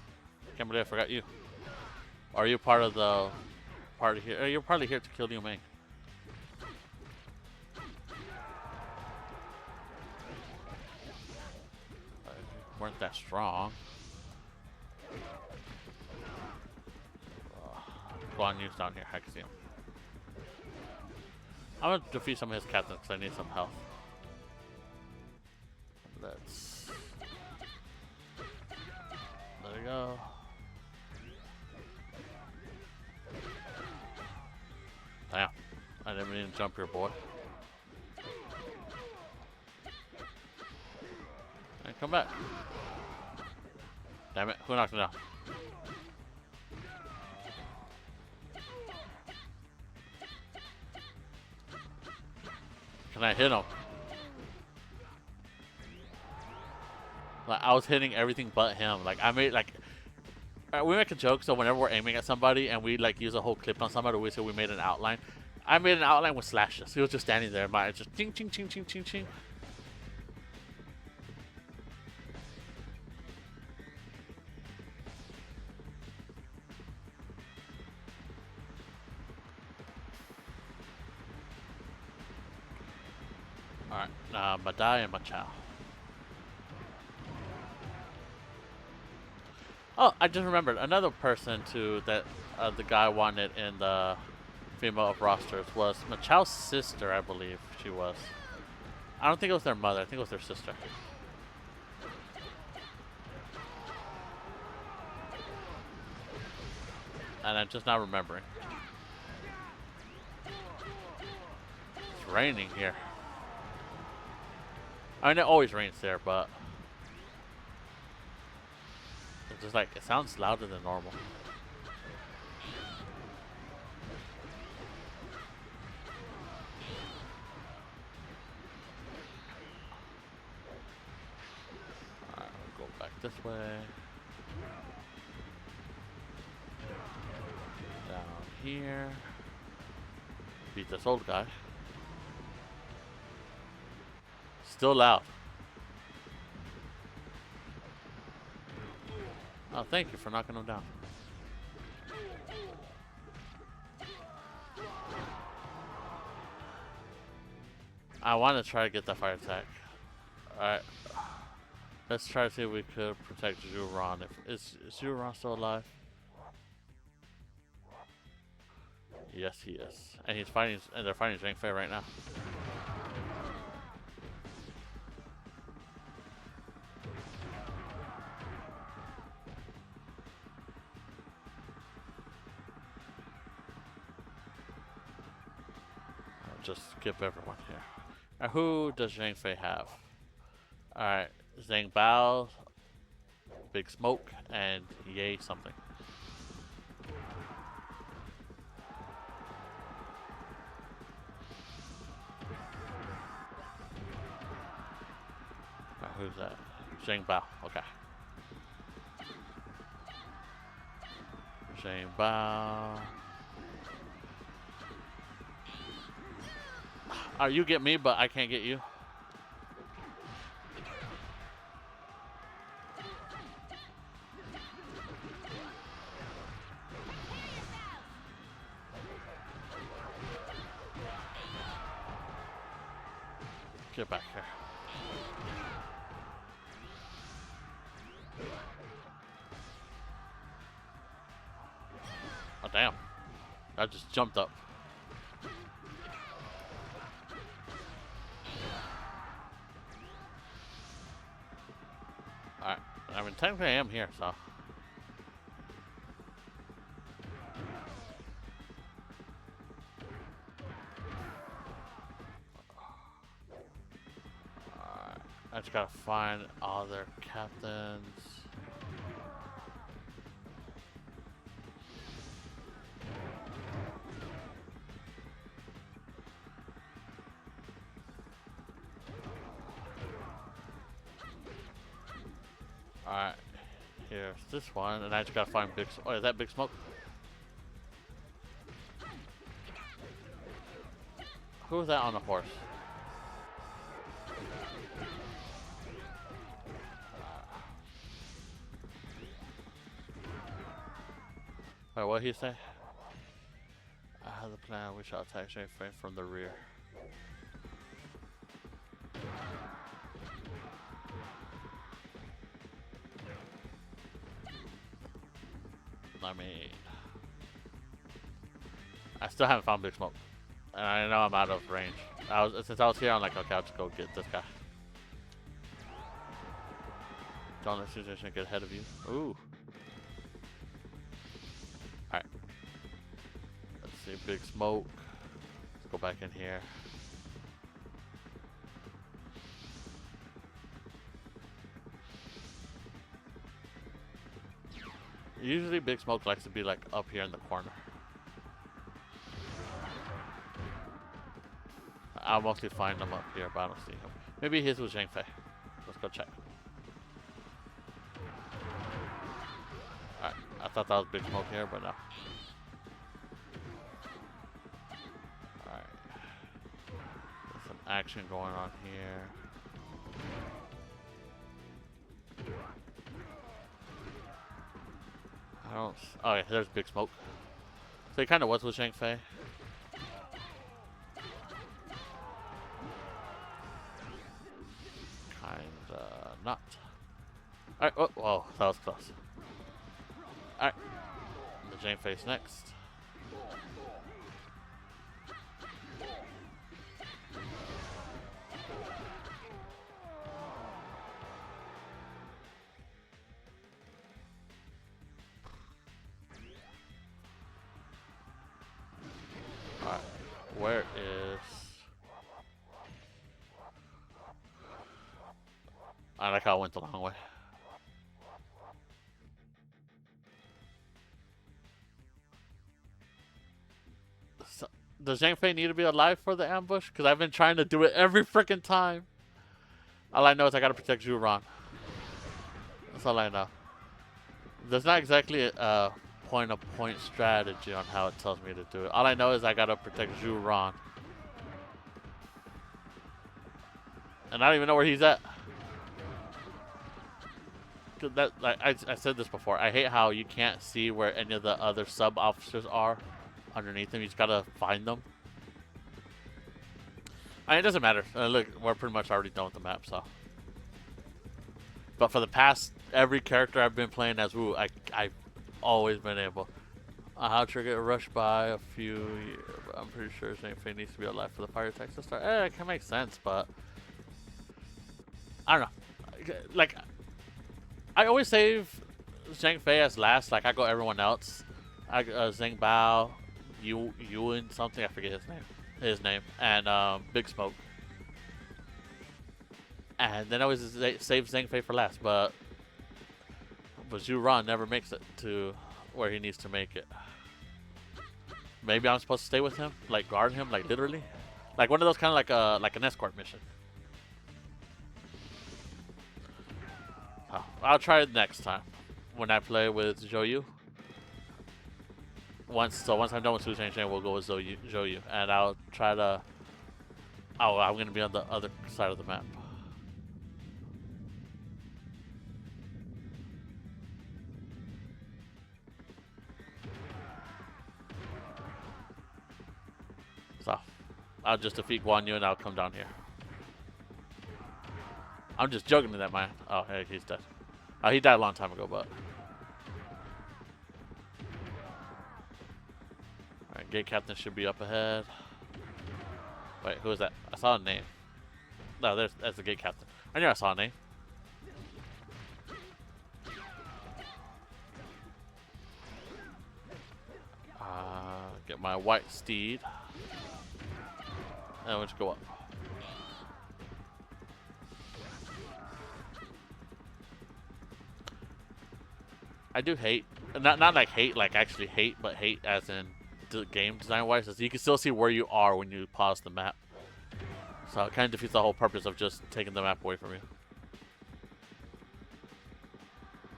can't believe I forgot you. Are you part of the party here? You're probably here to kill Liu Meng. Weren't that strong. Guan Yu's down here. I can see him. I'm gonna defeat some of his captains because I need some health. Let's. There we go. Damn. I didn't mean to jump here, boy. And come back. Damn it. Who knocked me down? Can I hit him? Like, I was hitting everything but him. Like, I made, like... we make a joke, so whenever we're aiming at somebody and we, like, use a whole clip on somebody, we say we made an outline. I made an outline with slashes. He was just standing there. My just ching, ching, ching, ching, ching, ching. Alright, Madai and Machao. Oh, I just remembered another person too that the guy wanted in the female of rosters was Machao's sister, I believe she was. I don't think it was their mother, I think it was their sister. And I'm just not remembering. It's raining here. I mean, it always rains there, but it's just like, it sounds louder than normal. Alright, we'll go back this way. Down here. Beat this old guy. Still loud. Oh, thank you for knocking him down. I want to try to get that fire attack. Alright. Let's try to see if we could protect Zhuran. Is Zhuran still alive? Yes, he is. And he's fighting, and they're fighting Zhang Fei right now. Just skip everyone here. Now, who does Zhang Fei have? Alright, Zhang Bao, Big Smoke, and Ye something. Who's that? Zhang Bao, okay. Zhang Bao. You get me, but I can't get you. Get back here. I just jumped up. Alright. I mean, technically I am here, so. Alright. I just gotta find all their captains. Alright, here's this one, and I just gotta find Big. Oh, is that Big Smoke? Who is that on the horse? Wait, what did he say? I have the plan. We shall attack Shangxiang from the rear. I mean, I still haven't found Big Smoke, and I know I'm out of range. Since I was here, I'm like, okay, I'll just go get this guy. Don't let situation get ahead of you. Ooh. All right. Let's see, Big Smoke. Let's go back in here. Usually Big Smoke likes to be like up here in the corner. I'll mostly find him up here, but I don't see him. Maybe his was Zhang Fei. Let's go check. Alright, I thought that was Big Smoke here, but no. Alright. There's some action going on here. I don't. Oh yeah, there's Big Smoke. So he kind of was with Zhang Fei. Kinda not. All right. Oh, whoa, that was close. All right. The Zhang Fei's next. Where is... I like how I went the long way. So, does Zhang Fei need to be alive for the ambush? Because I've been trying to do it every freaking time. All I know is I gotta protect Zhu Ron. That's all I know. There's not exactly a point-of-point strategy on how it tells me to do it. All I know is I gotta protect Zhu Ron. And I don't even know where he's at. That, like, I said this before. I hate how you can't see where any of the other sub-officers are underneath them. You just gotta find them. I mean, it doesn't matter. Look, we're pretty much already done with the map, so. But for the past, every character I've been playing as Wu, I've always been able. How to get rushed by a few years. I'm pretty sure Zhang Fei needs to be alive for the fire attacks to start. It can make sense, but I don't know. Like, I always save Zhang Fei as last. Like, I go everyone else. Zhang Bao, Yuan something. I forget his name. And Big Smoke. And then I always save Zhang Fei for last, but Zhu Ron never makes it to where he needs to make it. Maybe I'm supposed to stay with him, like guard him, like literally, like one of those kind of like an escort mission. Oh, I'll try it next time when I play with Zhou Yu. Once I'm done with Su Shangxiang, we'll go with Zhou Yu, and I'll try to. Oh, I'm gonna be on the other side of the map. So, I'll just defeat Guan Yu and I'll come down here. I'm just joking to that man. Oh, hey, he's dead. Oh, he died a long time ago, but. Alright, Gate captain should be up ahead. Wait, who is that? I saw a name. No, that's the gate captain. I knew I saw a name. Get my white steed. And we'll just go up. I do hate, not like hate, like actually hate, but hate as in the game design wise, is you can still see where you are when you pause the map. So it kind of defeats the whole purpose of just taking the map away from you.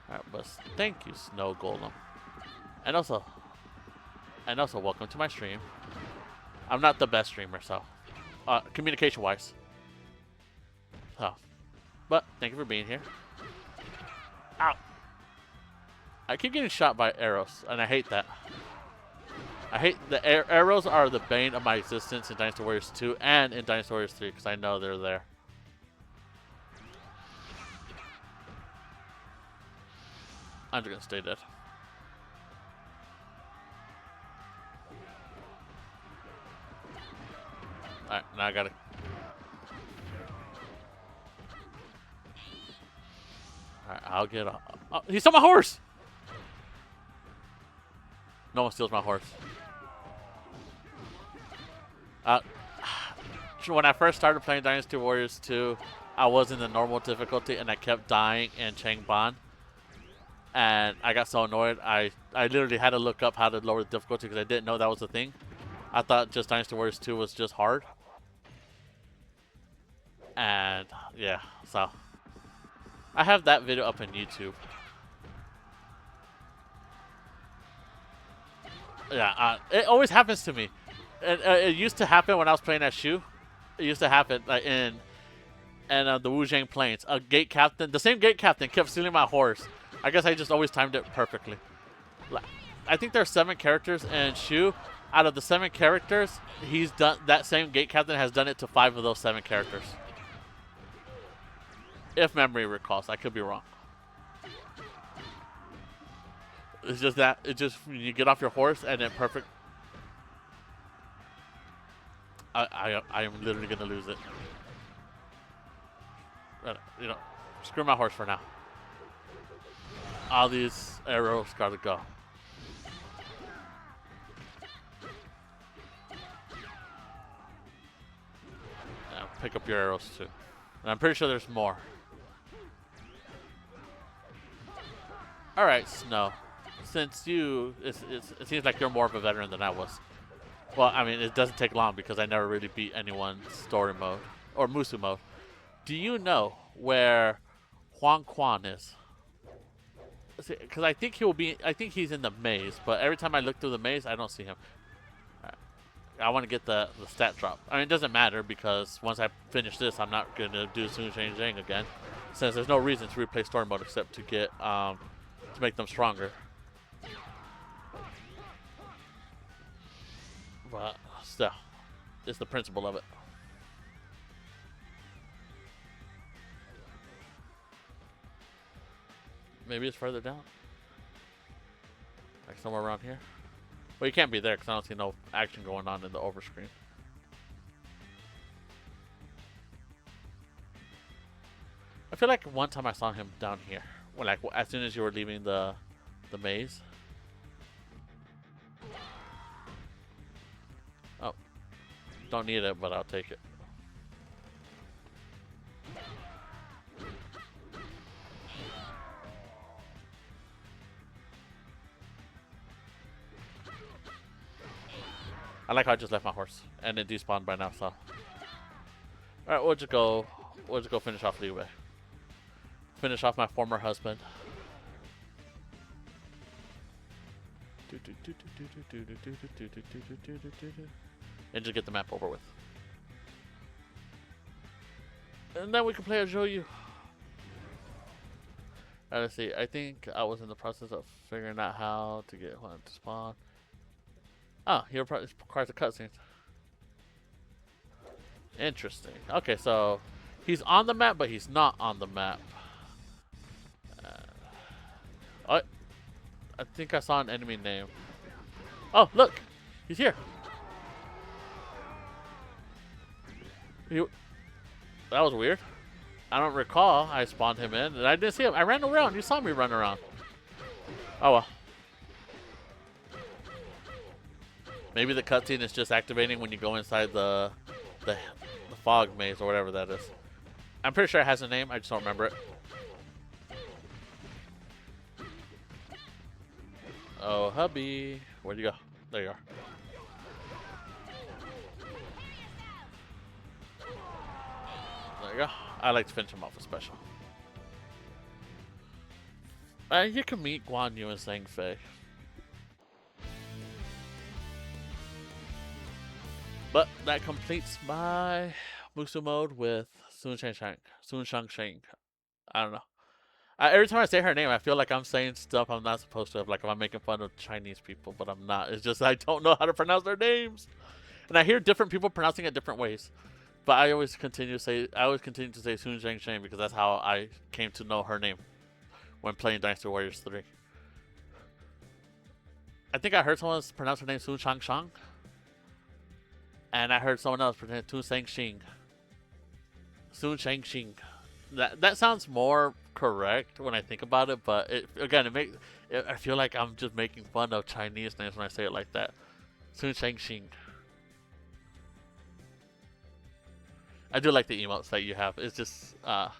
Alright, but thank you, Snow Golem. And also welcome to my stream. I'm not the best streamer, so communication wise. So, but thank you for being here. Ow! I keep getting shot by arrows, and I hate that. I hate the arrows are the bane of my existence in Dynasty Warriors 2 and in Dynasty Warriors 3 because I know they're there. I'm just gonna stay dead. Alright, now I gotta. Alright, I'll get a. Oh, he stole my horse! No one steals my horse. When I first started playing Dynasty Warriors 2, I was in the normal difficulty and I kept dying in Changban. And I got so annoyed, I literally had to look up how to lower the difficulty because I didn't know that was a thing. I thought just Dynasty Warriors 2 was just hard. And yeah, so I have that video up on YouTube. Yeah, it always happens to me. It used to happen when I was playing as Shu. It used to happen in the Wuzhang Plains. A gate captain, the same gate captain, kept stealing my horse. I guess I just always timed it perfectly. I think there's 7 characters in Shu. Out of the 7 characters, he's done that same gate captain has done it to 5 of those 7 characters. If memory recalls, I could be wrong. It's just that you get off your horse and then perfect. I am literally gonna lose it. You know, screw my horse for now. All these arrows gotta go. And pick up your arrows too. And I'm pretty sure there's more. All right, Snow. Since it seems like you're more of a veteran than I was. Well, I mean, it doesn't take long because I never really beat anyone's story mode or Musou mode. Do you know where Huang Quan is? Because I think he's in the maze, but every time I look through the maze, I don't see him. Right. I want to get the stat drop. I mean, it doesn't matter because once I finish this, I'm not gonna do Shangxiang again, since there's no reason to replay story mode except to get to make them stronger. But still, it's the principle of it. Maybe it's further down. Like somewhere around here. Well, you can't be there because I don't see no action going on in the overscreen. I feel like one time I saw him down here. When, like, as soon as you were leaving the maze. Oh. Don't need it, but I'll take it. I like how I just left my horse and it despawned by now, so. Alright, we'll just go finish off Liu Bei. Finish off my former husband. And just get the map over with. And then we can play as Zhou. Let's see, I think I was in the process of figuring out how to get one to spawn. Oh, he requires a cutscene. Interesting. Okay, so he's on the map, but he's not on the map. I think I saw an enemy name. Oh, look! He's here. That was weird. I don't recall I spawned him in, and I didn't see him. I ran around. You saw me run around. Oh well. Maybe the cutscene is just activating when you go inside the fog maze or whatever that is. I'm pretty sure it has a name. I just don't remember it. Oh, hubby. Where'd you go? There you are. There you go. I like to finish him off with special. You can meet Guan Yu and Zhang Fei. But that completes my Musou mode with Shangxiang. I don't know. Every time I say her name, I feel like I'm saying stuff I'm not supposed to have. Like I'm making fun of Chinese people, but I'm not. It's just I don't know how to pronounce their names. And I hear different people pronouncing it different ways. But I always continue to say Sun Shangxiang because that's how I came to know her name when playing Dynasty Warriors 3. I think I heard someone pronounce her name Sun Shangxiang. And I heard someone else pronounce Sun Shangxing. Sun Shangxing. That sounds more correct when I think about it, but I feel like I'm just making fun of Chinese names when I say it like that. Sun Shangxing. I do like the emotes that you have. It's just there's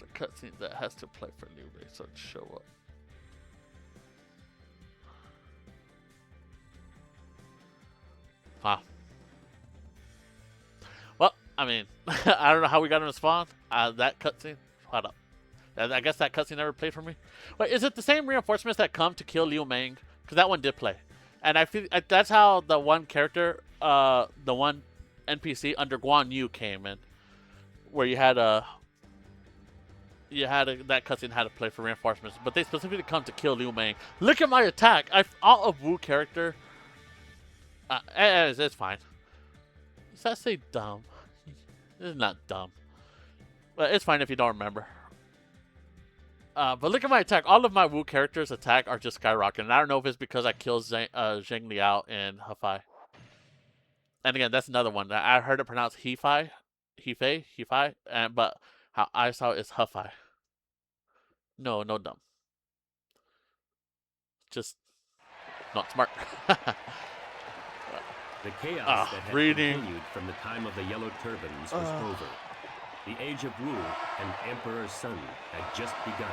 a cutscene that has to play for new race so it show up. Huh. Well, I mean, I don't know how we got him to spawn. That cutscene. Hold up. I guess that cutscene never played for me. Wait, is it the same reinforcements that come to kill Liu Meng? Because that one did play, and I feel that's how the one character, the one NPC under Guan Yu came in, where you had that cutscene had to play for reinforcements, but they specifically come to kill Liu Meng. Look at my attack. All of Wu character. It's fine. Does that say dumb? It's not dumb. But it's fine if you don't remember. But look at my attack. All of my Wu characters' attack are just skyrocketing. I don't know if it's because I killed Zheng Liao in Hefei. And again, that's another one. I heard it pronounced Hefei, but how I saw it is Hefei. No dumb. Just not smart. The chaos that had reading. continued from the time of the Yellow Turbans was over. The Age of Wu and Emperor Sun had just begun.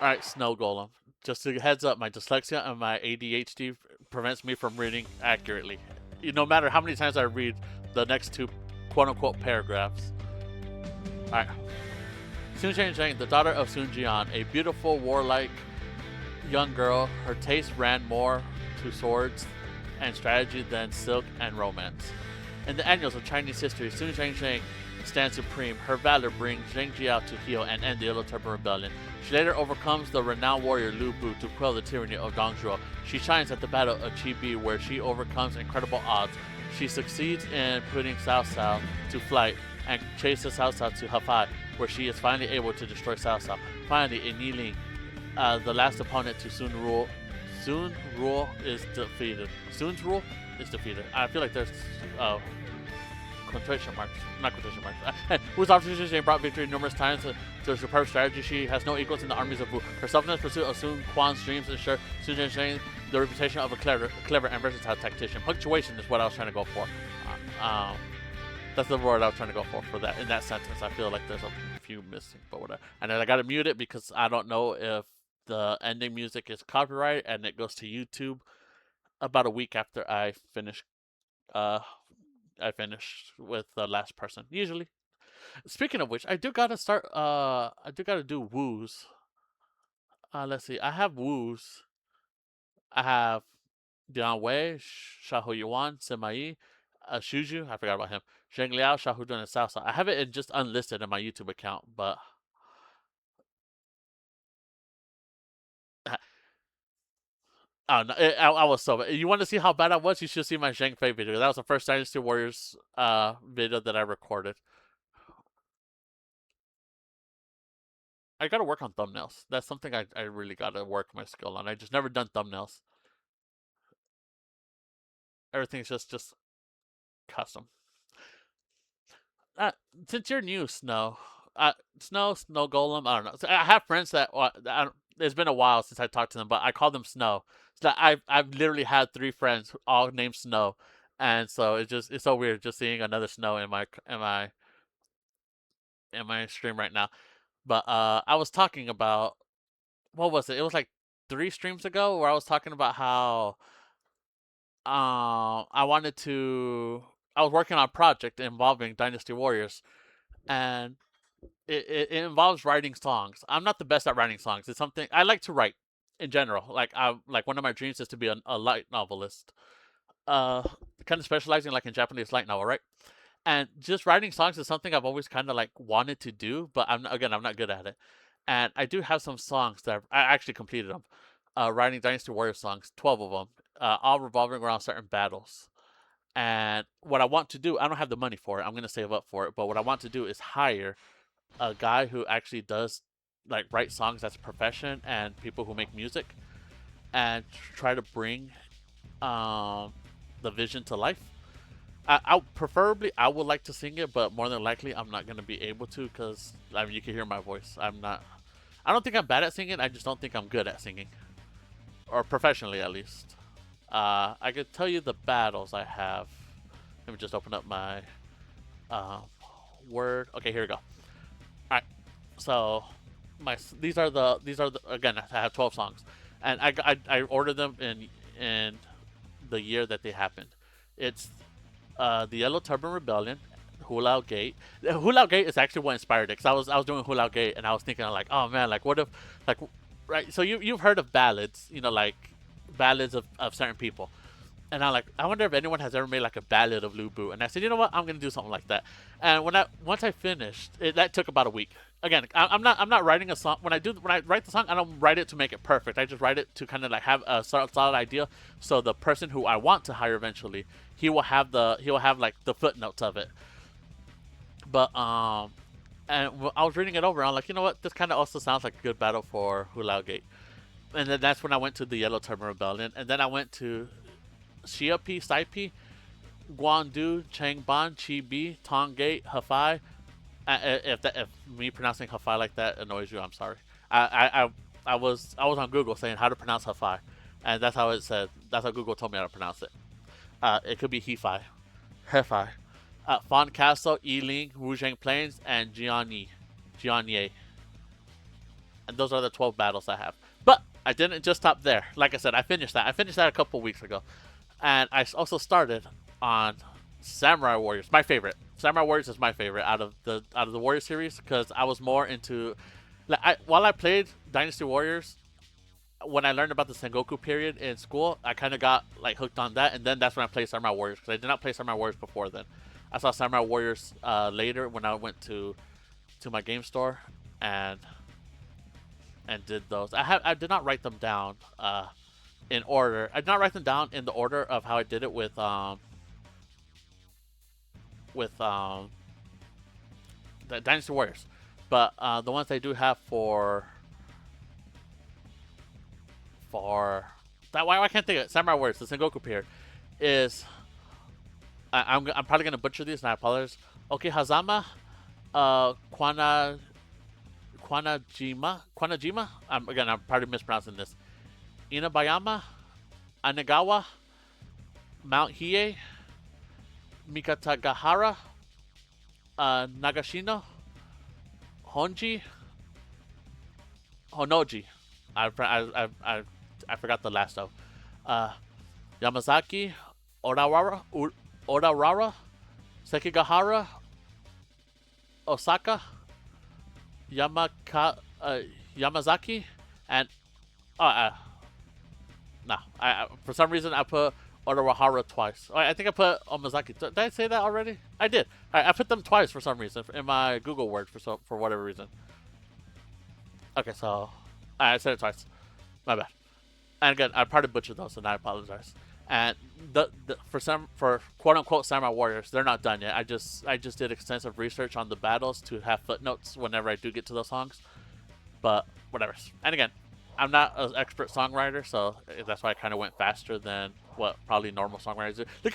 Alright, Snow Golem. Just a heads up, my dyslexia and my ADHD prevents me from reading accurately. No matter how many times I read the next two quote-unquote paragraphs. Alright. Sun Shangxiang, the daughter of Sun Jian, a beautiful, warlike young girl, her taste ran more to swords and strategy than silk and romance. In the annals of Chinese history, Sun Shangxiang stands supreme. Her valor brings Zheng Jiao to heal and end the Yellow Turban Rebellion. She later overcomes the renowned warrior Lu Bu to quell the tyranny of Dongzhuo. She shines at the Battle of Chibi, where she overcomes incredible odds. She succeeds in putting Cao Cao to flight and chases Cao Cao to Hefei, where she is finally able to destroy Cao Cao. Finally, in Yiling, the last opponent to Sun Rule is defeated. Sun's Rule is defeated. I feel like there's quotation marks, not quotation marks. Wu's opposition brought victory numerous times to her superb strategy. She has no equals in the armies of Wu. Her selfless pursuit of Sun Quan's dreams ensure Sun Shangxiang the reputation of a clever and versatile tactician. Punctuation is what I was trying to go for. That's the word I was trying to go for that. In that sentence, I feel like there's a few missing, but whatever. And then I gotta mute it because I don't know if the ending music is copyright, and it goes to YouTube about a week after I finish with the last person. Usually. Speaking of which, I do gotta do woos. Let's see. I have woos. I have Dian Wei, Xiahou Yuan, Sima Shuju, I forgot about him. Zheng Liao, Xiahou Dun, and Cao Cao. I have it just unlisted in my YouTube account, but oh, no, I was so bad. You want to see how bad I was? You should see my Zheng Fei video. That was the first Dynasty Warriors video that I recorded. I gotta work on thumbnails. That's something I really gotta work my skill on. I just never done thumbnails. Everything's just custom. Uh, since you're new, Snow Golem. I don't know. So I have friends that it's been a while since I talked to them, but I call them Snow. So I've literally had 3 friends all named Snow, and so it's so weird just seeing another Snow in my stream right now. But I was talking about what was it? It was like 3 streams ago where I was talking about how I wanted to. I was working on a project involving Dynasty Warriors, and it involves writing songs. I'm not the best at writing songs. It's something I like to write in general. Like one of my dreams is to be a light novelist. Uh, kind of specializing like in Japanese light novel, right? And just writing songs is something I've always kind of like wanted to do, but I'm not good at it. And I do have some songs that I actually completed them. Writing Dynasty Warrior songs, 12 of them, all revolving around certain battles. And what I want to do, I don't have the money for it. I'm gonna save up for it. But what I want to do is hire a guy who actually does like write songs as a profession and people who make music, and try to bring um, the vision to life. I would like to sing it, but more than likely I'm not gonna be able to because I mean you can hear my voice. I'm not. I don't think I'm bad at singing. I just don't think I'm good at singing, or professionally at least. I could tell you the battles I have. Let me just open up my uh, Word. Okay, here we go. All right. So these are the again I have 12 songs, and I ordered them in the year that they happened. It's the Yellow Turban Rebellion, Hulao Gate. The Hulao Gate is actually what inspired it. Cause I was doing Hulao Gate and I was thinking like, oh man, like what if, like, right? So you've heard of ballads, like ballads of certain people. And I'm like, I wonder if anyone has ever made like a ballad of Lu Bu. And I said, you know what, I'm gonna do something like that. And once I finished, that took about a week. Again, I'm not writing a song. When I write the song, I don't write it to make it perfect. I just write it to kind of like have a solid idea. So the person who I want to hire eventually, he will have like the footnotes of it. But and I was reading it over, and I'm like, you know what, this kind of also sounds like a good battle for Hulao Gate. And then that's when I went to the Yellow Turban Rebellion, and then I went to Xiapi, Saipi, Guandu, Changban, Chibi, Tonggate, Hefei. If me pronouncing Hefei like that annoys you, I'm sorry. I was on Google saying how to pronounce Hefei, and that's how it said. That's how Google told me how to pronounce it. It could be Hefei, Fon Castle, Yiling, Wuzhang Plains, and Jianye. And those are the 12 battles I have. But I didn't just stop there. Like I said, I finished that. I finished that a couple weeks ago. And I also started on Samurai Warriors, my favorite. Samurai Warriors is my favorite out of the Warrior series because I was more into. While I played Dynasty Warriors, when I learned about the Sengoku period in school, I kind of got like hooked on that, and then that's when I played Samurai Warriors because I did not play Samurai Warriors before then. I saw Samurai Warriors later when I went to my game store and did those. I did not write them down in order. I did not write them down in the order of how I did it with the Dynasty Warriors, but the ones I do have for that, why I can't think of it. Samurai Warriors, the Sengoku period, is I'm probably gonna butcher these and I apologize. Okay, Hazama, Kwanajima. I'm probably mispronouncing this. Inabayama, Anagawa, Mount Hiei, Mikatagahara, Nagashino, Honji, Honoji. I forgot the last of. Yamazaki, Orawara, Sekigahara, Osaka, Yamazaki, and no. For some reason I put Orawahara twice. I think I put Omazaki. Did I say that already? I did. I put them twice for some reason in my Google Word for whatever reason. Okay, so I said it twice. My bad. And again, I probably butchered those, and I apologize. And for quote unquote Samurai Warriors, they're not done yet. I just did extensive research on the battles to have footnotes whenever I do get to those songs. But whatever. And again, I'm not an expert songwriter, so that's why I kind of went faster than what probably normal songwriters do. Look at